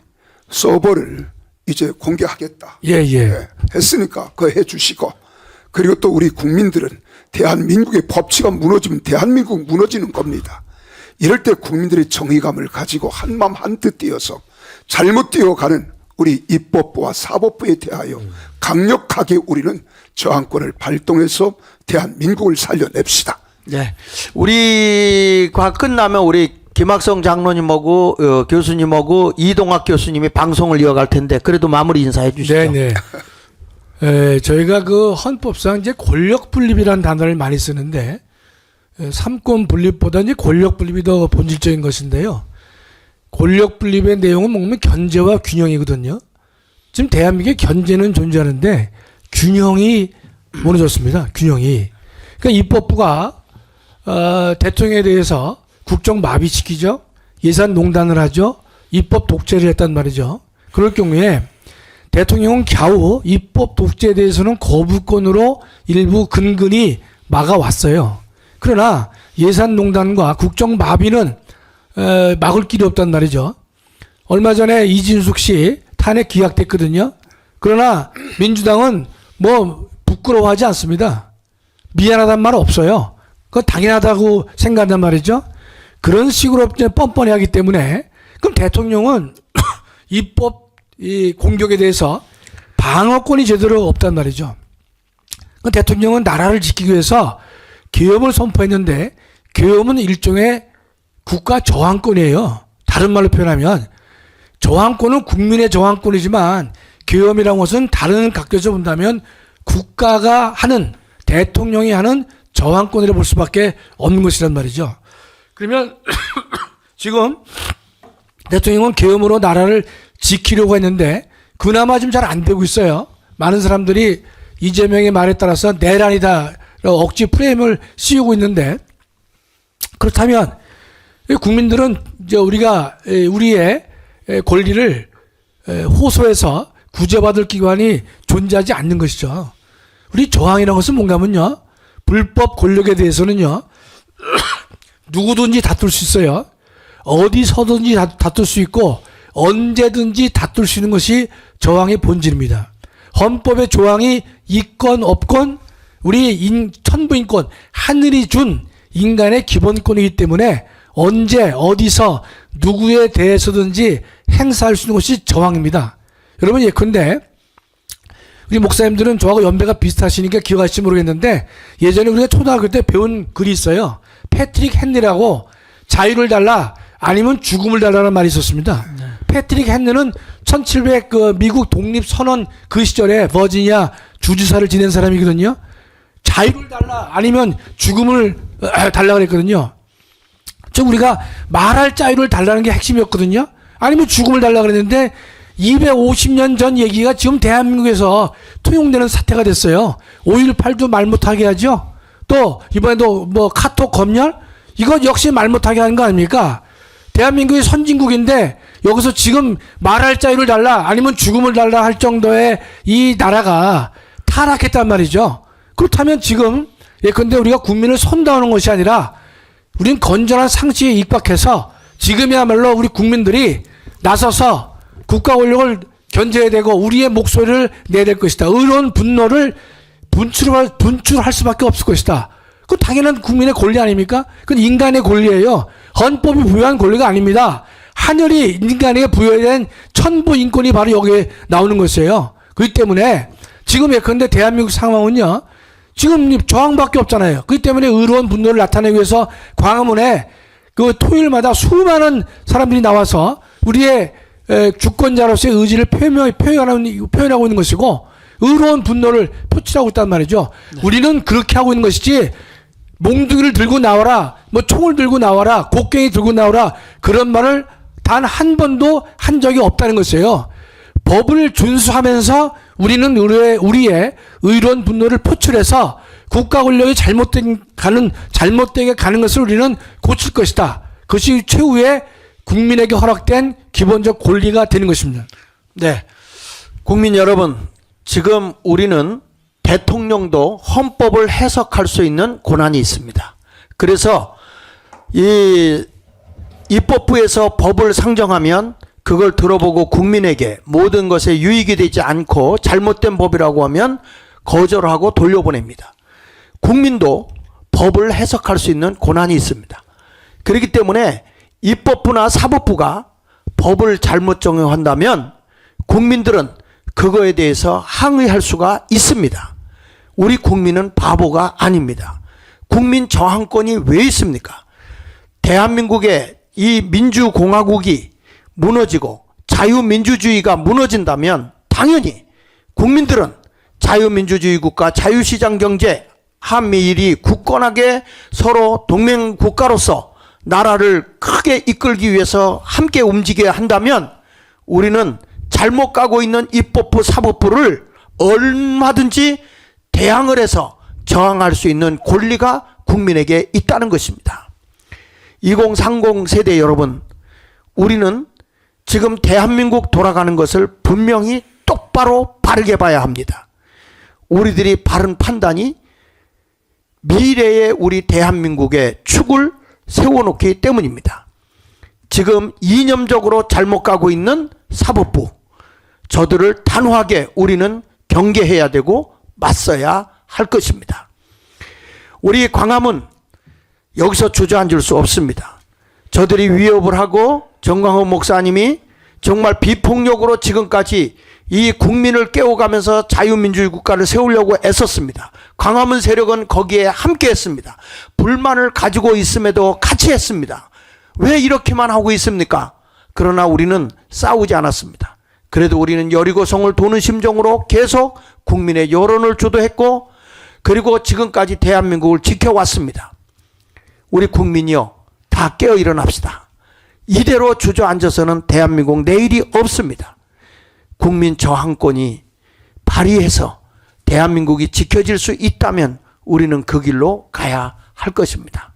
서버를 이제 공개하겠다. 예. 했으니까 그거 해주시고 그리고 또 우리 국민들은 대한민국의 법치가 무너지면 대한민국 무너지는 겁니다. 이럴 때 국민들의 정의감을 가지고 한마음 한뜻 뛰어서 잘못 뛰어가는 우리 입법부와 사법부에 대하여 강력하게 우리는 저항권을 발동해서 대한민국을 살려냅시다. 네. 우리가 끝나면 우리 김학성 장로님하고 교수님하고 이동학 교수님이 방송을 이어갈 텐데 그래도 마무리 인사해 주시죠. 네네. 저희가 그 헌법상 이제 권력 분립이라는 단어를 많이 쓰는데 삼권 분립보다 이제 권력 분립이 더 본질적인 것인데요. 권력 분립의 내용은 뭐냐면 견제와 균형이거든요. 지금 대한민국에 견제는 존재하는데 균형이 무너졌습니다. 균형이. 그러니까 입법부가 대통령에 대해서 국정 마비시키죠. 예산 농단을 하죠. 입법 독재를 했단 말이죠. 그럴 경우에 대통령은 겨우 입법 독재에 대해서는 거부권으로 일부 근근히 막아왔어요. 그러나 예산 농단과 국정 마비는 막을 길이 없단 말이죠. 얼마 전에 이진숙 씨 탄핵 기각됐거든요. 그러나 민주당은 뭐 부끄러워하지 않습니다. 미안하단 말 없어요. 그거 당연하다고 생각한단 말이죠. 그런 식으로 뻔뻔히 하기 때문에 그럼 대통령은 입법 이 공격에 대해서 방어권이 제대로 없단 말이죠. 그 대통령은 나라를 지키기 위해서 계엄을 선포했는데 계엄은 일종의 국가 저항권이에요. 다른 말로 표현하면 저항권은 국민의 저항권이지만 계엄이라는 것은 다른 각도에서 본다면 국가가 하는, 대통령이 하는 저항권이라 볼 수밖에 없는 것이란 말이죠. 그러면 지금 대통령은 계엄으로 나라를 지키려고 했는데 그나마 좀 잘 안 되고 있어요. 많은 사람들이 이재명의 말에 따라서 내란이다 억지 프레임을 씌우고 있는데, 그렇다면 국민들은 이제 우리의 권리를 호소해서 구제받을 기관이 존재하지 않는 것이죠. 우리 저항이라는 것은 뭔가면요, 불법 권력에 대해서는요 누구든지 다툴 수 있어요. 어디서든지 다툴 수 있고 언제든지 다툴 수 있는 것이 저항의 본질입니다. 헌법의 조항이 있건 없건 우리 천부인권, 하늘이 준 인간의 기본권이기 때문에 언제 어디서 누구에 대해서든지 행사할 수 있는 것이 저항입니다. 여러분, 예컨대 우리 목사님들은 저하고 연배가 비슷하시니까 기억하실지 모르겠는데 예전에 우리가 초등학교 때 배운 글이 있어요. 패트릭 헨리라고 자유를 달라 아니면 죽음을 달라는 말이 있었습니다. 패트릭 헨리는 1700 미국 독립선언 그 시절에 버지니아 주지사를 지낸 사람이거든요. 자유를 달라 아니면 죽음을 달라 그랬거든요. 즉 우리가 말할 자유를 달라는 게 핵심이었거든요. 아니면 죽음을 달라 그랬는데 250년 전 얘기가 지금 대한민국에서 통용되는 사태가 됐어요. 5.18도 말 못하게 하죠. 또 이번에도 뭐 카톡 검열, 이거 역시 말 못하게 하는 거 아닙니까? 대한민국이 선진국인데 여기서 지금 말할 자유를 달라 아니면 죽음을 달라 할 정도의 이 나라가 타락했단 말이죠. 그렇다면 지금 예컨대 우리가 국민을 선다하는 것이 아니라 우린 건전한 상식에 입각해서 지금이야말로 우리 국민들이 나서서 국가 권력을 견제해야 되고 우리의 목소리를 내야 될 것이다. 의로운 분노를 분출할 수밖에 없을 것이다. 그 당연한 국민의 권리 아닙니까? 그건 인간의 권리예요. 헌법이 부여한 권리가 아닙니다. 하늘이 인간에게 부여된 천부 인권이 바로 여기에 나오는 것이에요. 그렇기 때문에 지금 예컨대 대한민국 상황은요, 지금 저항밖에 없잖아요. 그렇기 때문에 의로운 분노를 나타내기 위해서 광화문에 그 토요일마다 수많은 사람들이 나와서 우리의 주권자로서의 의지를 표현하고 있는 것이고 의로운 분노를 표출하고 있단 말이죠. 네. 우리는 그렇게 하고 있는 것이지 몽둥이를 들고 나와라, 뭐 총을 들고 나와라, 곡괭이 들고 나와라 그런 말을 단 한 번도 한 적이 없다는 것이에요. 법을 준수하면서 우리는 우리의 의로운 분노를 표출해서 국가 권력이 잘못되게 가는 것을 우리는 고칠 것이다. 그것이 최후의 국민에게 허락된 기본적 권리가 되는 것입니다. 네, 국민 여러분, 지금 우리는 대통령도 헌법을 해석할 수 있는 권한이 있습니다. 그래서 이 입법부에서 법을 상정하면 그걸 들어보고 국민에게 모든 것에 유익이 되지 않고 잘못된 법이라고 하면 거절하고 돌려보냅니다. 국민도 법을 해석할 수 있는 권한이 있습니다. 그렇기 때문에 입법부나 사법부가 법을 잘못 적용한다면 국민들은 그거에 대해서 항의할 수가 있습니다. 우리 국민은 바보가 아닙니다. 국민 저항권이 왜 있습니까? 대한민국의 이 민주공화국이 무너지고 자유민주주의가 무너진다면 당연히 국민들은 자유민주주의 국가, 자유시장 경제, 한미일이 굳건하게 서로 동맹 국가로서 나라를 크게 이끌기 위해서 함께 움직여야 한다면 우리는 잘못 가고 있는 입법부, 사법부를 얼마든지 대항을 해서 저항할 수 있는 권리가 국민에게 있다는 것입니다. 2030 세대 여러분, 우리는 지금 대한민국 돌아가는 것을 분명히 똑바로 바르게 봐야 합니다. 우리들이 바른 판단이 미래의 우리 대한민국의 축을 세워놓기 때문입니다. 지금 이념적으로 잘못 가고 있는 사법부, 저들을 단호하게 우리는 경계해야 되고 맞서야 할 것입니다. 우리 광화문 여기서 주저앉을 수 없습니다. 저들이 위협을 하고 정광훈 목사님이 정말 비폭력으로 지금까지 이 국민을 깨워가면서 자유민주주의 국가를 세우려고 애썼습니다. 광화문 세력은 거기에 함께 했습니다. 불만을 가지고 있음에도 같이 했습니다. 왜 이렇게만 하고 있습니까? 그러나 우리는 싸우지 않았습니다. 그래도 우리는 여리고성을 도는 심정으로 계속 국민의 여론을 주도했고, 그리고 지금까지 대한민국을 지켜왔습니다. 우리 국민이요, 다 깨어 일어납시다. 이대로 주저앉아서는 대한민국 내일이 없습니다. 국민 저항권이 발휘해서 대한민국이 지켜질 수 있다면 우리는 그 길로 가야 할 것입니다.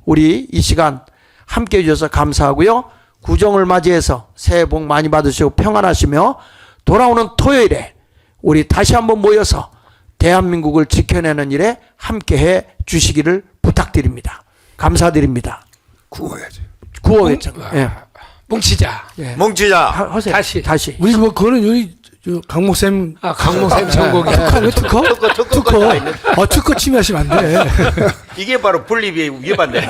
우리 이 시간 함께 해주셔서 감사하고요. 구정을 맞이해서 새해 복 많이 받으시고 평안하시며 돌아오는 토요일에 우리 다시 한번 모여서 대한민국을 지켜내는 일에 함께해 주시기를 부탁드립니다. 감사드립니다. 구워야지. 구호했죠. 예. 뭉치자. 예. 뭉치자. 하세요. 다시. 우리 뭐 그거는 여기 강목쌤 강목쌤 전곡이. 특허? 특허 침해하시면 안 돼. 이게 바로 분립이 위반돼.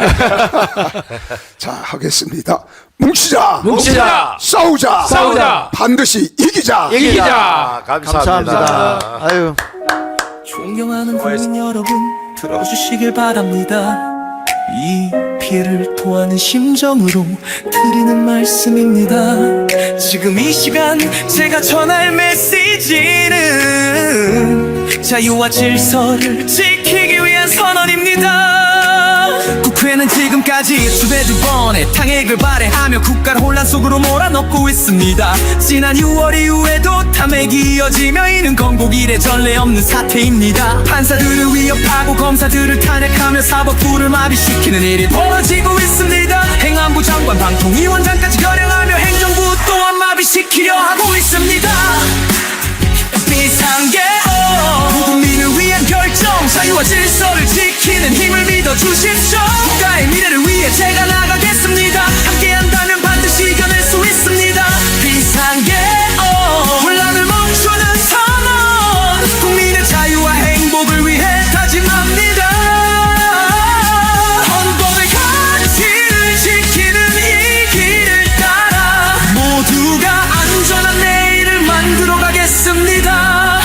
자, 하겠습니다. 뭉치자. 뭉치자. 싸우자. 싸우자. 반드시 이기자. 이기자. 감사합니다. 아유. 존경하는 국민 여러분, 들어주시길 바랍니다. 이 피해를 토하는 심정으로 드리는 말씀입니다. 지금 이 시간 제가 전할 메시지는 자유와 질서를 지키기 위한 선언입니다. 국회는 지금까지 수배들 번에 탄핵을 발해하며 국가를 혼란 속으로 몰아넣고 있습니다. 지난 6월 이후에도 탐핵이 이어지며 이는 건국 이래 전례 없는 사태입니다. 판사들을 위협하고 검사들을 탄핵하며 사법부를 마비시키는 일이 벌어지고 있습니다. 행안부 장관, 방통위원장까지 결행하며 행정부 또한 마비시키려 하고 있습니다. 비상계 국민을 위한 결정, 자유와 질서를 지키는 힘을 믿어주십시오. 국가의 미래를 위해 제가 나가겠습니다. 함께한다면 반드시 이겨낼 수 있습니다. 비상계 혼란을 멈추는 선언, 국민의 자유와 행복을 위해 다짐합니다. 헌법의 가치를 지키는 이 길을 따라 모두가 안전한 내일을 만들어 가겠습니다.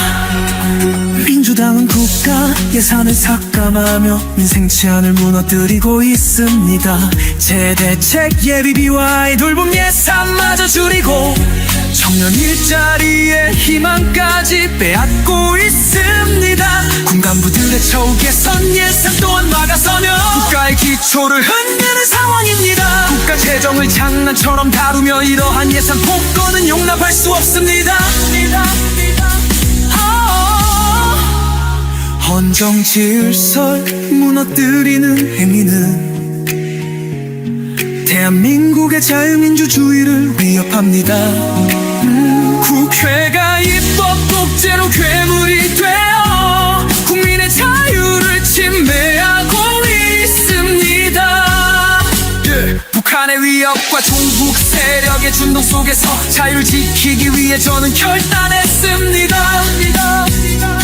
민주당은 국가 예산을 삭감하며 민생 제한을 무너뜨리고 있습니다. 재대책 예비비와 돌봄 예산마저 줄이고 청년 일자리의 희망까지 빼앗고 있습니다. 군간부들의 처우 개선 예산 또한 막아서며 국가의 기초를 흔드는 상황입니다. 국가 재정을 장난처럼 다루며 이러한 예산 폭거는 용납할 수 없습니다. 헌정 질서를 무너뜨리는 행위는 대한민국의 자유민주주의를 위협합니다. 국회가 입법 독재로 괴물이 되어 국민의 자유를 침해하고 있습니다. 북한의 위협과 종북 세력의 준동 속에서 자유를 지키기 위해 저는 결단했습니다.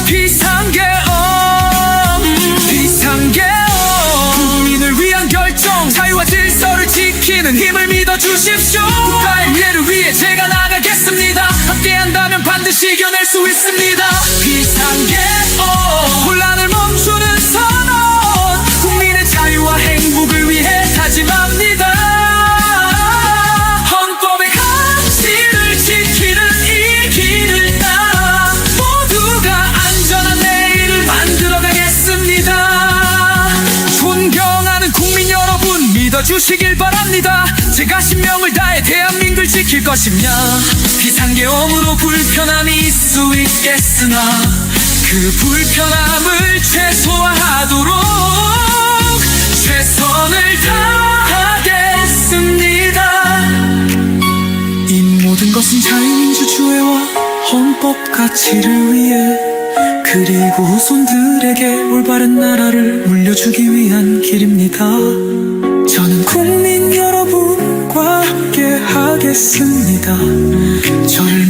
비상계엄 국민을 위한 결정, 자유와 질서를 지키는 힘을 믿어주십시오. 국가의 미래를 위해 제가 나가겠습니다. 함께한다면 반드시 이겨낼 수 있습니다. 비상계엄 혼란을 멈추는 선언, 국민의 자유와 행복을 위해 다짐합니다. 헌법의 가치를 지키는 이 길을 따라 모두가 안전한 내일을 만들어 가겠습니다. 존경하는 국민 여러분, 믿어주시길 바랍니다. 제가 신명을 다해 대한민국을 지킬 것이며 비상계엄으로 불편함이 있을 수 있겠으나 그 불편함을 최소화하도록 최선을 다하겠습니다. 이 모든 것은 자유민주주의와 헌법 가치를 위해, 그리고 후손들에게 올바른 나라를 물려주기 위한 길입니다. 저는 국민 여러분과 함께 하겠습니다. 저를